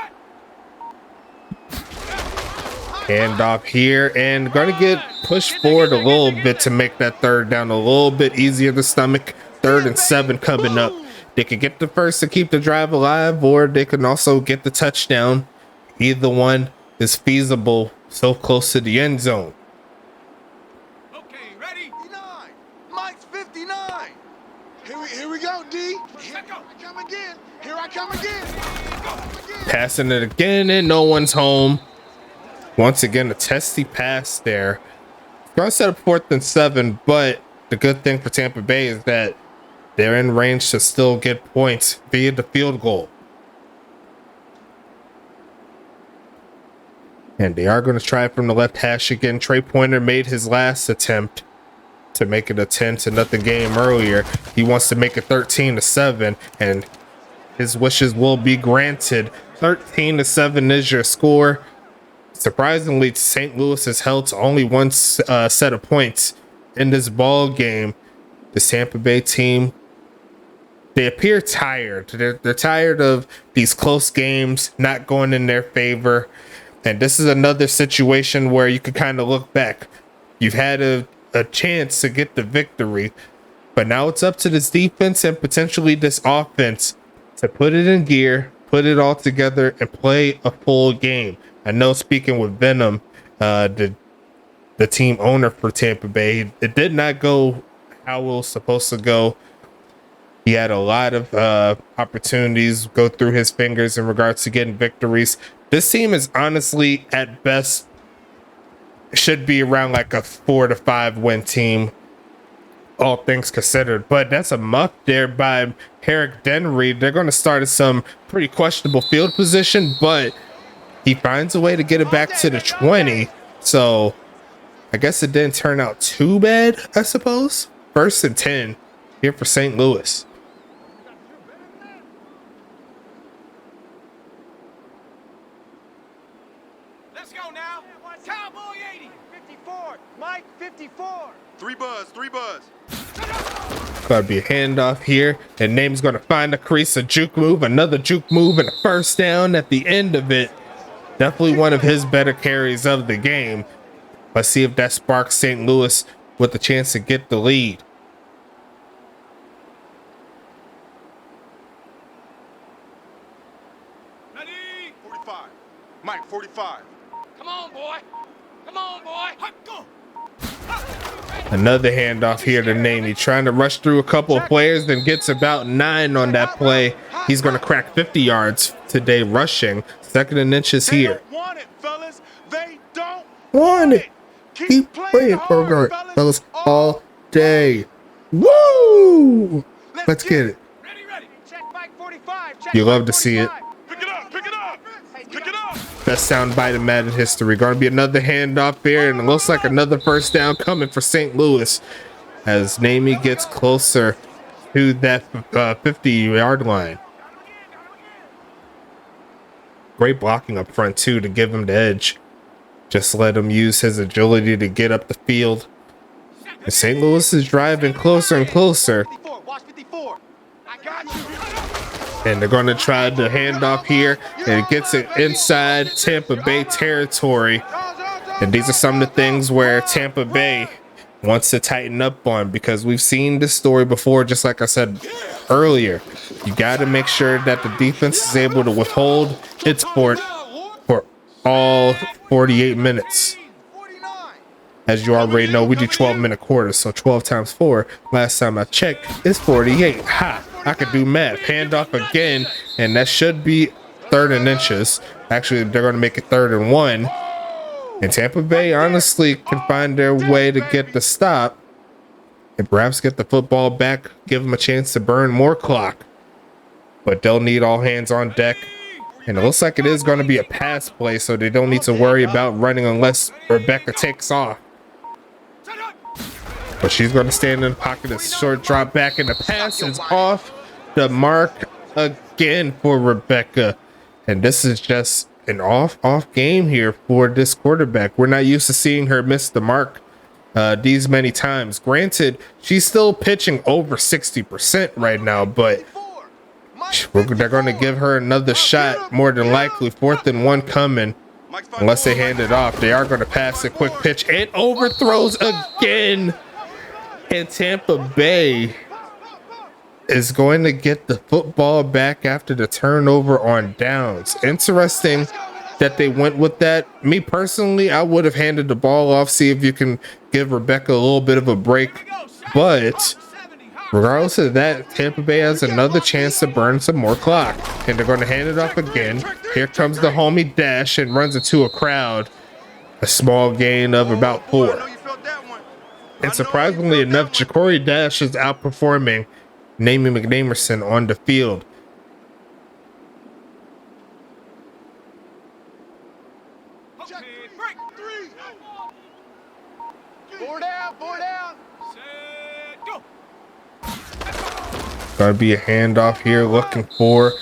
Speaker 1: Handoff here, and going to get pushed forward a little bit to make that 3rd down a little bit easier to stomach. 3rd and 7 coming up. They could get the 1st to keep the drive alive, or they can also get the touchdown. Either one is feasible, so close to the end zone.
Speaker 2: Okay, ready? 59. Mike's 59.
Speaker 3: Here we go, D.
Speaker 2: Here I
Speaker 3: come again. Here I come again.
Speaker 1: Passing it again, and no one's home. Once again, a testy pass there. Going to set up 4th and 7, but the good thing for Tampa Bay is that they're in range to still get points via the field goal. And they are going to try from the left hash again. Trey Pointer made his last attempt to make it a 10-0 game earlier. He wants to make it 13-7, and his wishes will be granted. 13-7 is your score. Surprisingly, St. Louis has held to only 1 set of points in this ball game. The Tampa Bay team they appear tired. They're tired of these close games not going in their favor. And this is another situation where you could kind of look back. You've had a chance to get the victory, but now it's up to this defense and potentially this offense to put it in gear, put it all together, and play a full game. I know, speaking with Venom, the team owner for Tampa Bay, it did not go how it was supposed to go. He had a lot of opportunities go through his fingers in regards to getting victories. This team is honestly, at best, should be around like a 4 to 5 win team, all things considered. But that's a muff there by Herrick Dennery. They're going to start at some pretty questionable field position, but he finds a way to get it back to the 20. So I guess it didn't turn out too bad, I suppose. 1st and 10 here for St. Louis.
Speaker 2: Let's go now. Cowboy 80. 54. Mike 54.
Speaker 3: 3 buzz, 3 buzz.
Speaker 1: Gotta be a handoff here, and Name's gonna find a crease, a juke move, another juke move, and a first down at the end of it. Definitely one of his better carries of the game. Let's see if that sparks St. Louis with the chance to get the lead.
Speaker 2: Ready?
Speaker 3: 45. Mike, 45.
Speaker 2: Come on, boy. Come on, boy. Go.
Speaker 1: Another handoff here to Namey, trying to rush through a couple of players, then gets about 9 on that play. He's going to crack 50 yards today rushing. 2nd and inches here.
Speaker 3: They don't want it, fellas. They don't
Speaker 1: Want it. Keep playing for it, fellas, all day. Woo! Let's get it.
Speaker 2: Ready, ready. Check Mike 45. Check
Speaker 1: You love
Speaker 2: Mike
Speaker 1: to see it.
Speaker 2: 45.
Speaker 3: pick it up, pick it up, pick it up.
Speaker 1: Best soundbite in Madden history. Going to be another handoff here, and it looks like another first down coming for St. Louis as Namey gets closer to that 50-yard line. Great blocking up front, too, to give him the edge. Just let him use his agility to get up the field. And St. Louis is driving closer and closer.
Speaker 2: 54. Watch 54. I got you.
Speaker 1: And they're going to try the handoff here, and it gets it inside Tampa Bay territory. And these are some of the things where Tampa Bay wants to tighten up on, because we've seen this story before. Just like I said earlier, you got to make sure that the defense is able to withhold its fort for all 48 minutes.
Speaker 2: 49.
Speaker 1: As you already know, we do 12-minute quarters, so 12 times 4, last time I checked, is 48. Ha! I could do math. Handoff again, and that should be 3rd and inches. Actually, they're going to make it 3rd and 1. And Tampa Bay honestly can find their way to get the stop and perhaps get the football back, give them a chance to burn more clock. But they'll need all hands on deck. And it looks like it is going to be a pass play, so they don't need to worry about running unless Rebecca takes off. But she's going to stand in the pocket, a short drop back, and the pass is off the mark again for Rebecca. And this is just an off game here for this quarterback. We're not used to seeing her miss the mark these many times. Granted, she's still pitching over 60% right now, but they're going to give her another shot, more than likely. 4th and 1 coming. Unless they hand it off, they are going to pass a quick pitch, and overthrows again. And Tampa Bay is going to get the football back after the turnover on downs. Interesting that they went with that. Me personally, I would have handed the ball off, see if you can give Rebecca a little bit of a break. But regardless of that, Tampa Bay has another chance to burn some more clock. And they're going to hand it off again. Here comes the homie dash and runs into a crowd. A small gain of about 4. And surprisingly enough, Ja'Cory Dash is outperforming Namey McNamerson on the field. Gotta be a handoff here, looking for a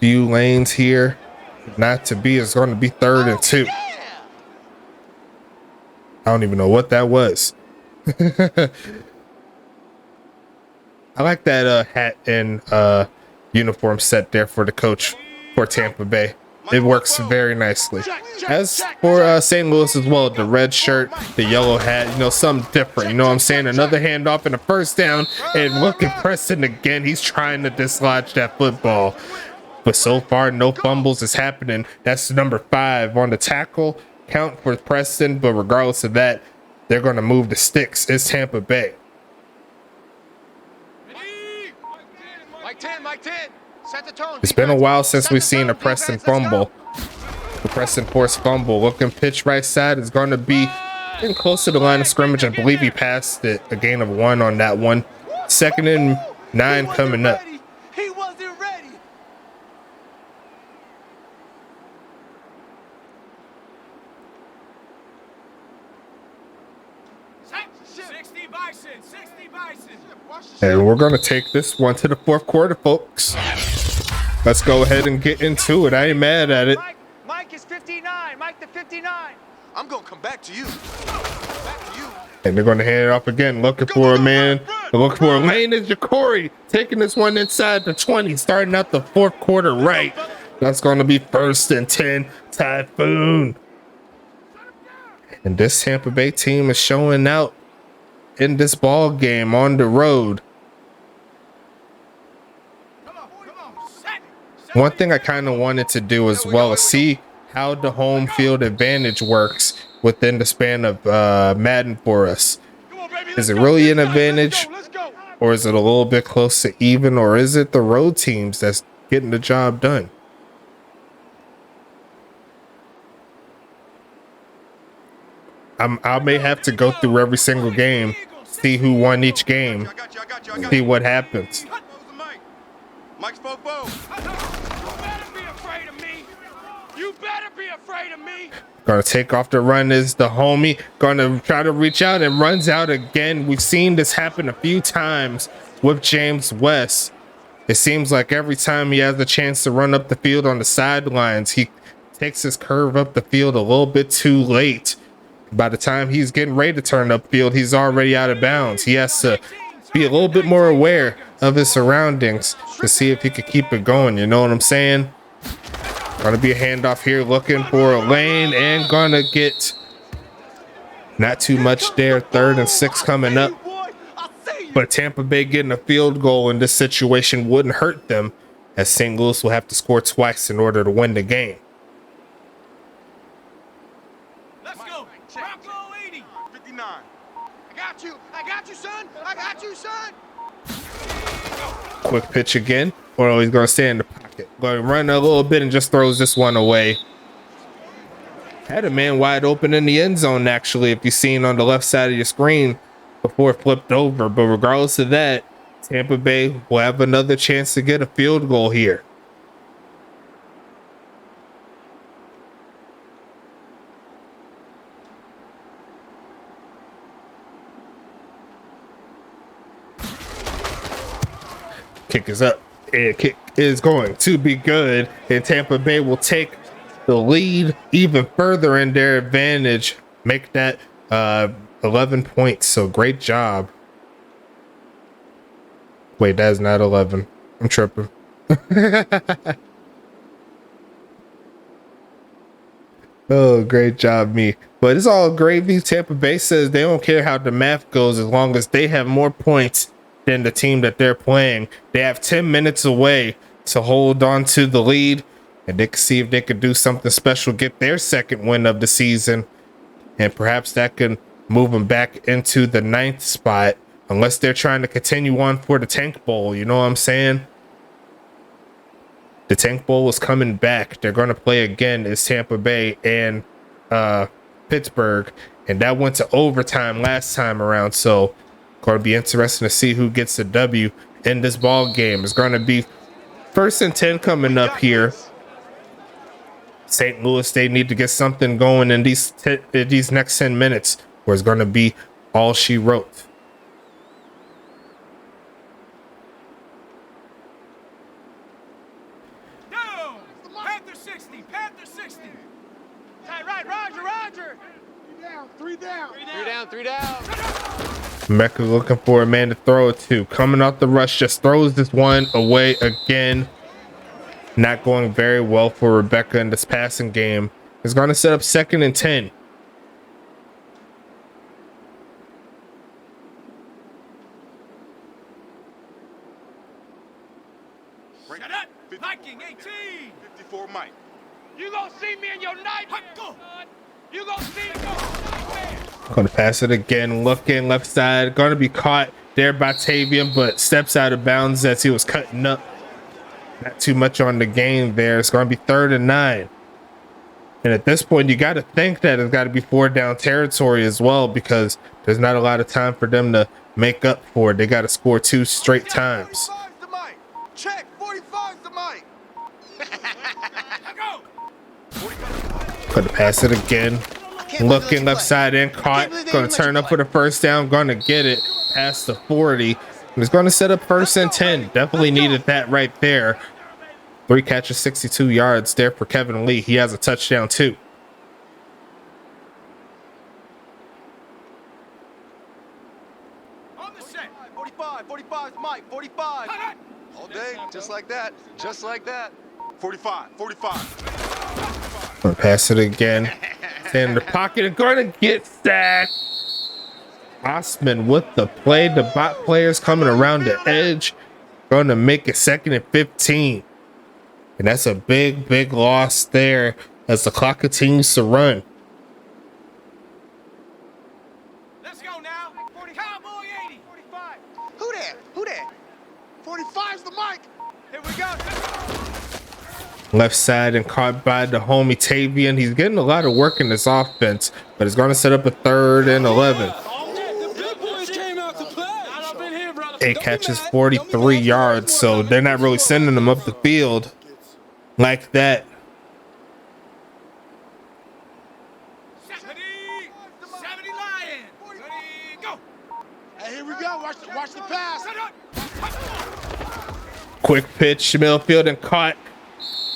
Speaker 1: few lanes here. Not to be, it's going to be 3rd and 2. I don't even know what that was. I like that hat and uniform set there for the coach for Tampa Bay. It works very nicely. As for St. Louis as well, the red shirt, the yellow hat, you know, something different. You know what I'm saying? Another handoff and a first down. And look at Preston again. He's trying to dislodge that football. But so far, no fumbles is happening. That's number 5 on the tackle count for Preston. But regardless of that, they're going to move the sticks. It's Tampa Bay.
Speaker 2: Mike 10, Mike 10. Set the tone.
Speaker 1: It's been a while since we've seen a Preston fumble. The Preston forced fumble. Looking pitch right side is going to be getting close to the line of scrimmage. I believe he passed it. A gain of 1 on that one. 2nd and 9 coming up.
Speaker 2: He wasn't ready.
Speaker 1: And we're going to take this one to the 4th quarter, folks. Let's go ahead and get into it. I ain't mad at it.
Speaker 2: Mike is 59. Mike the 59. I'm going to come back to you. Back to you.
Speaker 1: And they're going to hand it off again. Looking for a man. Looking for a lane is Ja'Cory. Taking this one inside the 20. Starting out the 4th quarter right. That's going to be 1st and 10. Typhoon. And this Tampa Bay team is showing out in this ball game on the road. One thing I kind of wanted to do as well is see how the home field advantage works within the span of Madden for us. Is it really an advantage, or is it a little bit close to even, or is it the road teams that's getting the job done? I may have to go through every single game, see who won each game, see what happens.
Speaker 3: Mike's fofo.
Speaker 2: You better be afraid of me. You better be afraid of me.
Speaker 1: Gonna take off the run is the homie. Gonna try to reach out and runs out again. We've seen this happen a few times with James West. It seems like every time he has a chance to run up the field on the sidelines, he takes his curve up the field a little bit too late. By the time he's getting ready to turn upfield, he's already out of bounds. He has to be a little bit more aware of his surroundings to see if he could keep it going. You know what I'm saying? Gonna be a handoff here, looking for a lane, and gonna get not too much there. 3rd and 6 coming up. But Tampa Bay getting a field goal in this situation wouldn't hurt them, as St. Louis will have to score twice in order to win the game.
Speaker 2: Let's go. Bravo 80. 59. I got you, son. I got you, son.
Speaker 1: Quick pitch again. Or he's going to stay in the pocket. Going to run a little bit and just throws this one away. Had a man wide open in the end zone, actually, if you've seen on the left side of your screen before it flipped over. But regardless of that, Tampa Bay will have another chance to get a field goal here. Kick is up, and kick is going to be good, and Tampa Bay will take the lead even further in their advantage, make that 11 points. So great job. Wait, that's not 11. I'm tripping. Oh, great job, me. But it's all gravy. Tampa Bay says they don't care how the math goes as long as they have more points than the team that they're playing. They have 10 minutes away to hold on to the lead, and they can see if they could do something special, get their 2nd win of the season, and perhaps that can move them back into the 9th spot, unless they're trying to continue on for the Tank Bowl. You know what I'm saying? The Tank Bowl is coming back. They're going to play again as Tampa Bay and Pittsburgh, and that went to overtime last time around, so going to be interesting to see who gets the W in this ball game. It's going to be 1st and 10 coming up here. St. Louis, they need to get something going in these next 10 minutes, where it's going to be all she wrote.
Speaker 2: Down. Panther 60. Panther 60. Tight right. Roger.
Speaker 3: Three down.
Speaker 2: Three down.
Speaker 1: Mecca looking for a man to throw it to. Coming off the rush, just throws this one away again. Not going very well for Rebecca in this passing game. It's going to set up 2nd and 10.
Speaker 2: Set up. Viking 18.
Speaker 3: 54 Mike.
Speaker 2: You gonna see me in your nightmare. You gonna see me.
Speaker 1: Going to pass it again. Looking left side. Going to be caught there by Tavian, but steps out of bounds as he was cutting up. Not too much on the game there. It's going to be 3rd and 9. And at this point, you got to think that it's got to be 4 down territory as well, because there's not a lot of time for them to make up for it. They got to score 2 straight times.
Speaker 3: 45's the Mike. Check. 45's the Mike.
Speaker 2: Go.
Speaker 1: Going to pass it again. Looking left side and caught. Going to turn up for the 1st down. Going to get it past the 40. It's going to set up 1st and 10. Definitely needed that right there. 3 catches, 62 yards there for Kevin Lee. He has a touchdown too.
Speaker 2: On the set.
Speaker 3: 45. 45's Mike. 45. All day. Just like that. Just like that. 45. 45.
Speaker 1: Going to pass it again. In the pocket and going to get sacked. Osman with the play. The bot players coming around the edge. Going to make it 2nd and 15. And that's a big loss there as the clock continues to run.
Speaker 2: Let's go now. Cowboy 80. 45.
Speaker 3: Who that? Who that? 45's the Mike.
Speaker 2: Here we go.
Speaker 1: Left side and caught by the homie Tavian. He's getting a lot of work in this offense, but it's going to set up a 3rd and 11. 8 catches, 43 yards, so they're not really sending them up the field like that.
Speaker 2: 70 Lion. Ready, go.
Speaker 3: Hey, here we go. Watch the pass.
Speaker 2: Set up.
Speaker 1: Quick pitch, Millfield, and caught.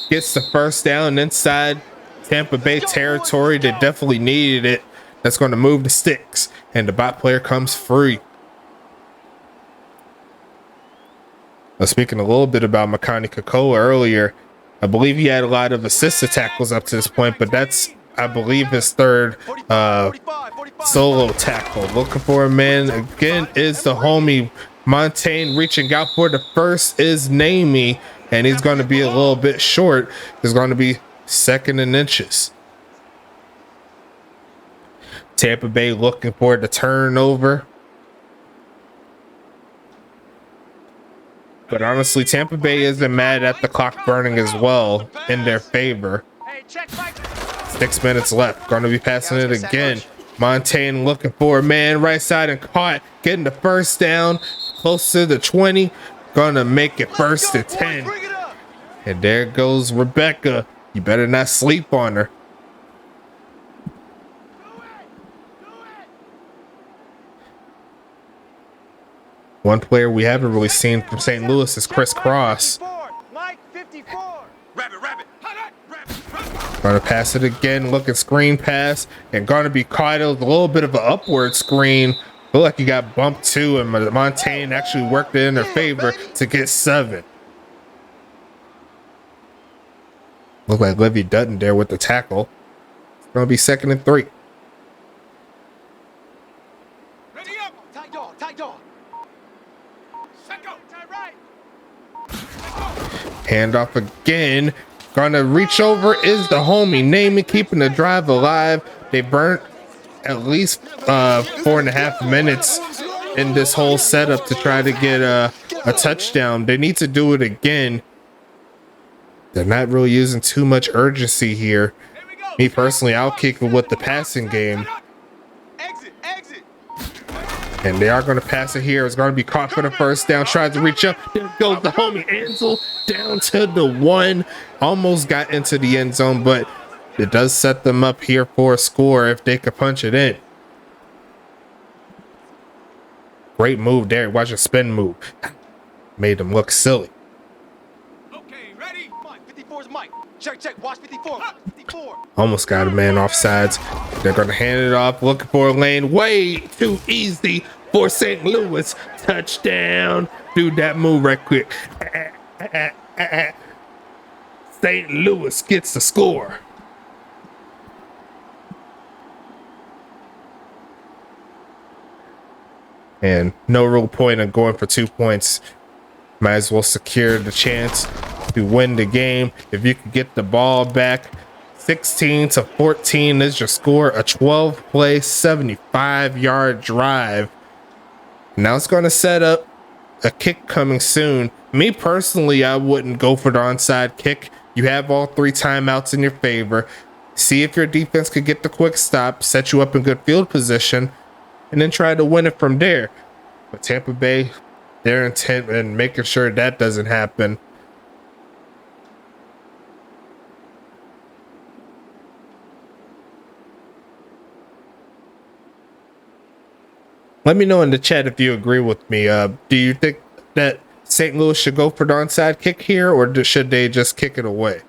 Speaker 1: Gets the 1st down inside Tampa Bay territory. They definitely needed it. That's going to move the sticks, and the bot player comes free. Speaking a little bit about Makani Kakoa earlier, I believe he had a lot of assisted tackles up to this point, but that's, I believe, his 3rd solo tackle. Looking for a man again is the homie Montaigne, reaching out for the 1st is Namey, and he's going to be a little bit short. It's going to be 2nd and inches. Tampa Bay looking for the turnover. But honestly, Tampa Bay isn't mad at the clock burning as well in their favor. 6 minutes left. Going to be passing it again. Montaigne looking for a man right side and caught. Getting the 1st down. Close to the 20. Going to make it 1st and 10. And there goes Rebecca. You better not sleep on her. One player we haven't really seen from St. Louis is Chris Cross.
Speaker 2: Mike 54. Rabbit.
Speaker 1: Going to pass it again. Looking screen pass. And going to be caught. It was a little bit of an upward screen. Feel like he got bumped too. And Montaigne actually worked it in their favor to get 7. Look like Livy Dutton there with the tackle. It's going to be 2nd and 3.
Speaker 2: Ready up. Tight dog. Set go. Tight right.
Speaker 1: Handoff again. Gonna reach over is the homie Namey, keeping the drive alive. They burnt at least 4.5 minutes in this whole setup to try to get a touchdown. They need to do it again. They're not really using too much urgency here. Me personally, I'll kick it with the passing game.
Speaker 3: Exit.
Speaker 1: And they are going to pass it here. It's going to be caught for the 1st down. Tries to reach up. There goes the homie Ansel down to the 1. Almost got into the end zone, but it does set them up here for a score if they could punch it in. Great move there. Watch a spin move. Made them look silly.
Speaker 2: Okay, ready.
Speaker 3: Mike 54's Mike. Check. Watch 54. 54.
Speaker 1: Almost got a man off sides. They're going to hand it off. Looking for a lane. Way too easy for St. Louis. Touchdown. Do that move right quick. St. Louis gets the score. And no real point in going for 2 points. Might as well secure the chance to win the game. If you can get the ball back, 16-14 is your score. A 12-play, 75-yard drive. Now it's going to set up a kick coming soon. Me personally, I wouldn't go for the onside kick. You have all 3 timeouts in your favor. See if your defense could get the quick stop, set you up in good field position, and then try to win it from there. But Tampa Bay, their intent in making sure that doesn't happen. Let me know in the chat if you agree with me. Do you think that St. Louis should go for the onside kick here, or should they just kick it away?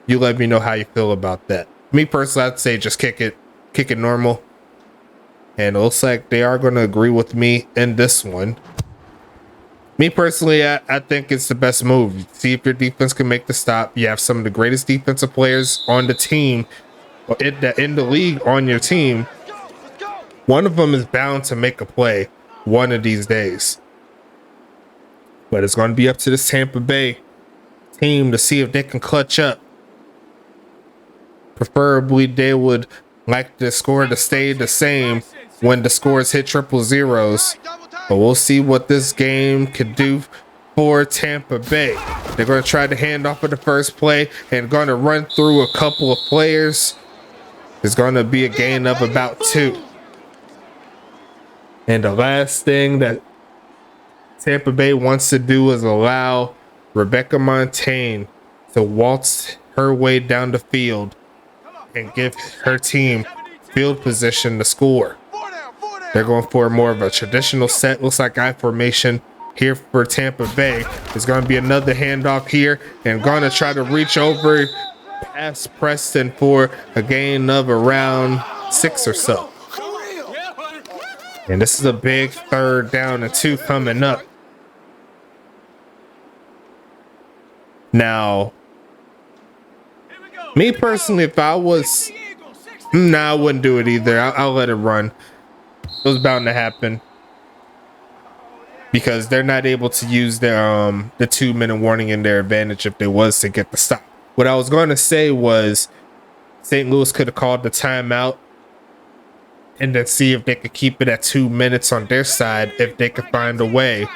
Speaker 1: You let me know how you feel about that. Me personally, I'd say just kick it normal. And it looks like they are going to agree with me in this one. Me personally, I think it's the best move. See if your defense can make the stop. You have some of the greatest defensive players on the team, or in the league on your team. One of them is bound to make a play one of these days. But it's going to be up to this Tampa Bay team to see if they can clutch up. Preferably, they would like the score to stay the same when the scores hit 000s. But we'll see what this game could do for Tampa Bay. They're going to try to hand off at the first play and going to run through a couple of players. It's going to be a gain of about 2. And the last thing that Tampa Bay wants to do is allow Rebecca Montaigne to waltz her way down the field and give her team field position to score. They're going for more of a traditional set. Looks like I formation here for Tampa Bay. There's going to be another handoff here and going to try to reach over past Preston for a gain of around 6 or so. And this is a big 3rd down and 2 coming up. Now, me personally, if I was, I wouldn't do it either. I'll let it run. It was bound to happen because they're not able to use their the 2-minute warning in their advantage if they was to get the stop. What I was going to say was St. Louis could have called the timeout and then see if they could keep it at 2 minutes on their side if they could find a way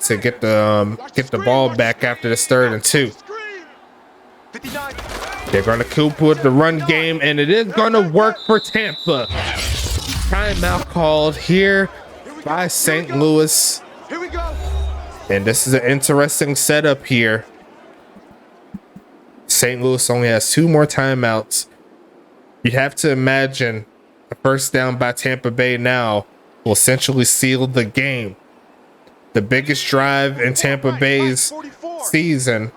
Speaker 1: to get the ball back after this 3rd and 2. They're going to coop with the run game, and it is going to work for Tampa. Timeout called here by St. Louis. And this is an interesting setup here. St. Louis only has 2 more timeouts. You have to imagine a first down by Tampa Bay now will essentially seal the game. The biggest drive in Tampa Bay's season,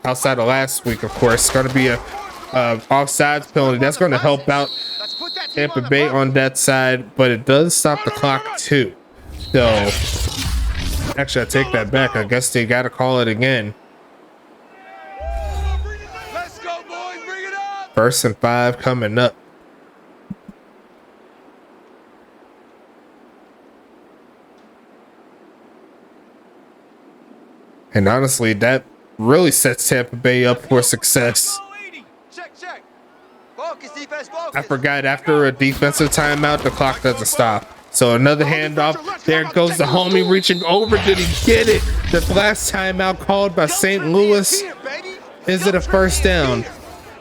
Speaker 1: outside of last week, of course, going to be a offsides penalty. That's going to help out Tampa Bay on that side, but it does stop the clock too. So, actually, I take that back. I guess they got to call it again.
Speaker 2: Let's go, boys. Bring it up.
Speaker 1: 1st and 5 coming up. And honestly, that really sets Tampa Bay up for success.
Speaker 3: Check. Focus, defense, focus.
Speaker 1: I forgot, after a defensive timeout, the clock doesn't stop. So another handoff. There goes the homie reaching over. Did he get it? The last timeout called by St. Louis. Is it a first down?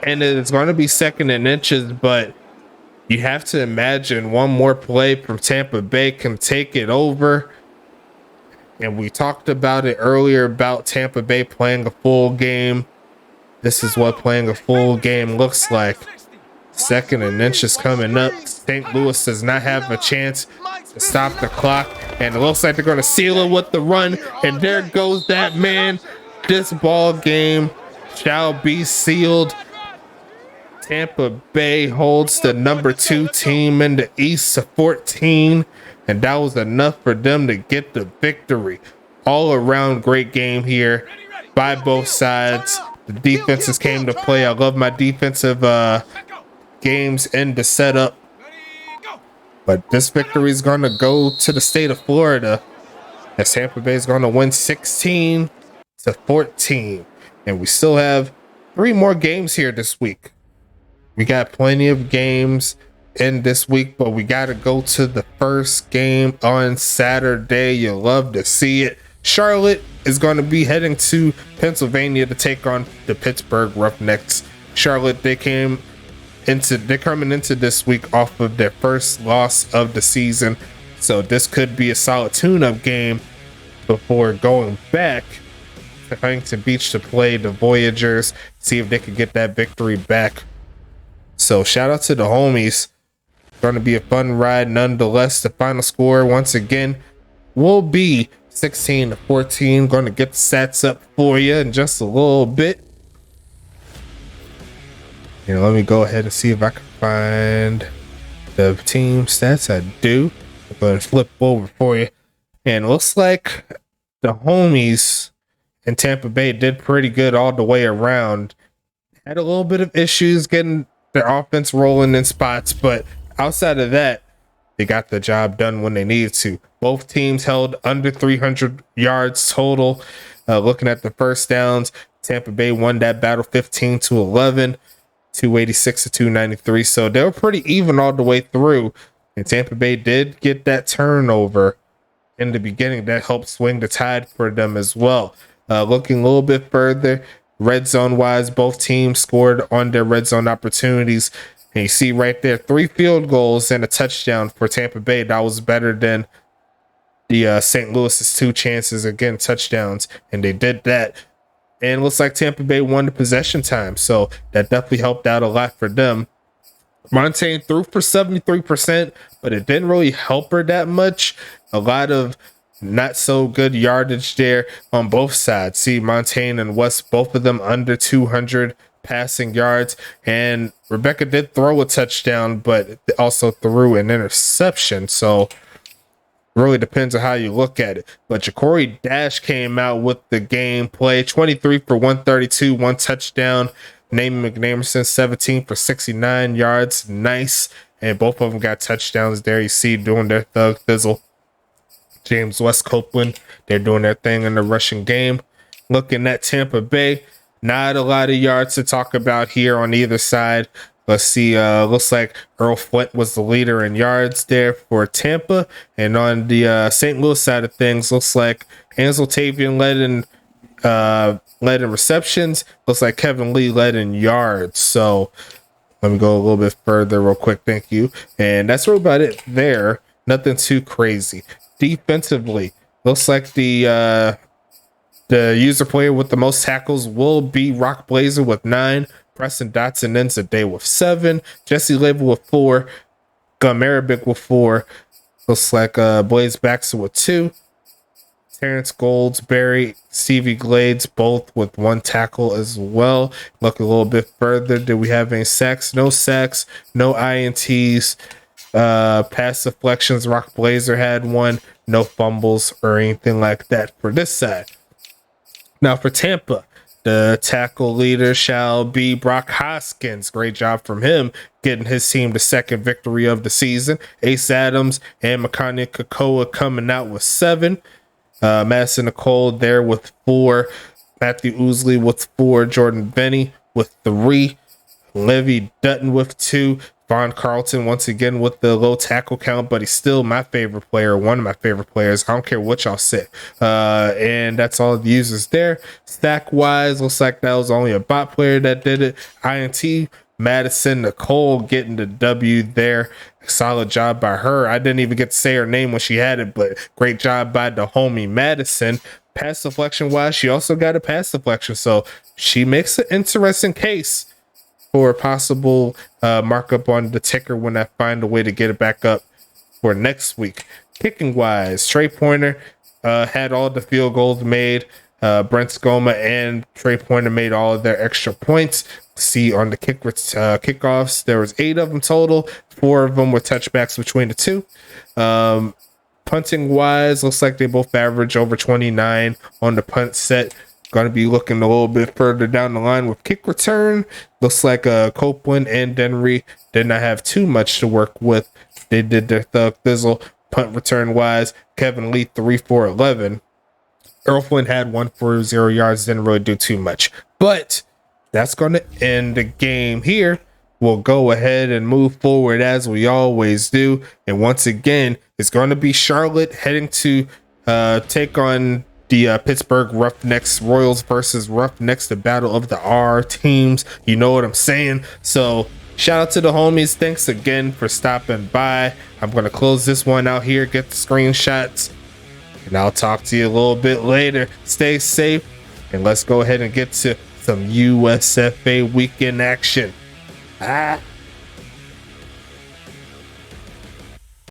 Speaker 1: And it's going to be 2nd and inches, but you have to imagine one more play from Tampa Bay can take it over. And we talked about it earlier about Tampa Bay playing a full game. This is what playing a full game looks like. 2nd and inches coming up. St. Louis does not have a chance to stop the clock. And it looks like they're going to seal it with the run. And there goes that man. This ball game shall be sealed. Tampa Bay holds the number 2 team in the East to 14, and that was enough for them to get the victory. All around great game here by both sides. The defenses came to play. I love my defensive games in the setup. But this victory is going to go to the state of Florida, as Tampa Bay is going to win 16 to 14. And we still have 3 more games here this week. We got plenty of games in this week, but we got to go to the first game on Saturday. You'll love to see it. Charlotte is going to be heading to Pennsylvania to take on the Pittsburgh Roughnecks. Charlotte, they're coming into this week off of their first loss of the season, so this could be a solid tune-up game before going back to Huntington Beach to play the Voyagers, see if they could get that victory back. So shout out to the homies. Going to be a fun ride nonetheless. The final score once again will be 16 to 14. Going to get the stats up for you in just a little bit. Let me go ahead and see if I can find the team stats. I do. I'm going to flip over for you. And it looks like the homies in Tampa Bay did pretty good all the way around. Had a little bit of issues getting their offense rolling in spots, but outside of that, they got the job done when they needed to. Both teams held under 300 yards total. Looking at the first downs, Tampa Bay won that battle 15 to 11, 286 to 293. So they were pretty even all the way through. And Tampa Bay did get that turnover in the beginning that helped swing the tide for them as well. Looking a little bit further, red zone wise, both teams scored on their red zone opportunities. And you see right there, 3 field goals and a touchdown for Tampa Bay. That was better than the St. Louis's 2 chances, again, touchdowns. And they did that. And it looks like Tampa Bay won the possession time. So that definitely helped out a lot for them. Montaigne threw for 73%, but it didn't really help her that much. A lot of not so good yardage there on both sides. See, Montaigne and West, both of them under 200 passing yards. And Rebecca did throw a touchdown, but also threw an interception. So really depends on how you look at it. But Ja'Cory Dash came out with the gameplay. 23 for 132, 1 touchdown. Naaman McNamerson, 17 for 69 yards. Nice. And both of them got touchdowns there. You see doing their thug thizzle. James West Copeland, they're doing their thing in the rushing game. Looking at Tampa Bay, not a lot of yards to talk about here on either side. Let's see, looks like Earl Flint was the leader in yards there for Tampa. And on the St. Louis side of things, looks like Ansel Tavian led in receptions. Looks like Kevin Lee led in yards. So let me go a little bit further real quick. Thank you. And that's really about it there. Nothing too crazy. Defensively, looks like the user player with the most tackles will be Rock Blazer with 9. Preston Dotson ends the day with 7. Jesse Label with 4. Gum Arabic with 4. Looks like Blaze Baxter with 2. Terrence Goldsberry, Stevie Glades, both with 1 tackle as well. Look a little bit further. Did we have any sacks? No sacks, no INTs. Pass deflections, Rock Blazer had 1. No fumbles or anything like that for this side. Now for Tampa, the tackle leader shall be Brock Hoskins. Great job from him, getting his team the 2nd victory of the season. Ace Adams and Makani Kakoa coming out with 7. Madison Nicole there with 4. Matthew Ousley with 4. Jordan Benny with 3. Levy Dutton with 2. Vaughn Carlton once again with the low tackle count, but he's still my favorite player, one of my favorite players. I don't care what y'all say. And that's all the users there. Stack wise, looks like that was only a bot player that did it. INT Madison Nicole getting the W there. Solid job by her. I didn't even get to say her name when she had it, but great job by the homie Madison. Pass deflection wise, she also got a pass deflection, so she makes an interesting case for a possible markup on the ticker when I find a way to get it back up for next week. Kicking wise, Trey Pointer had all the field goals made. Brent Scoma and Trey Pointer made all of their extra points. See on the kickoffs, there was 8 of them total. 4 of them were touchbacks between the two. Punting wise, looks like they both average over 29 on the punt set. Going to be looking a little bit further down the line with kick return. Looks like Copeland and Denry did not have too much to work with. They did their thug thizzle. Punt return wise, Kevin Lee 3 for 11. Earl Flynn had 1 for 0 yards. Didn't really do too much, but that's going to end the game here. We'll go ahead and move forward as we always do. And once again, it's going to be Charlotte heading to take on the Pittsburgh Roughnecks. Royals versus Roughnecks, the battle of the R teams. You know what I'm saying? So shout out to the homies. Thanks again for stopping by. I'm going to close this one out here, get the screenshots, and I'll talk to you a little bit later. Stay safe, and let's go ahead and get to some USFA weekend action. Ah.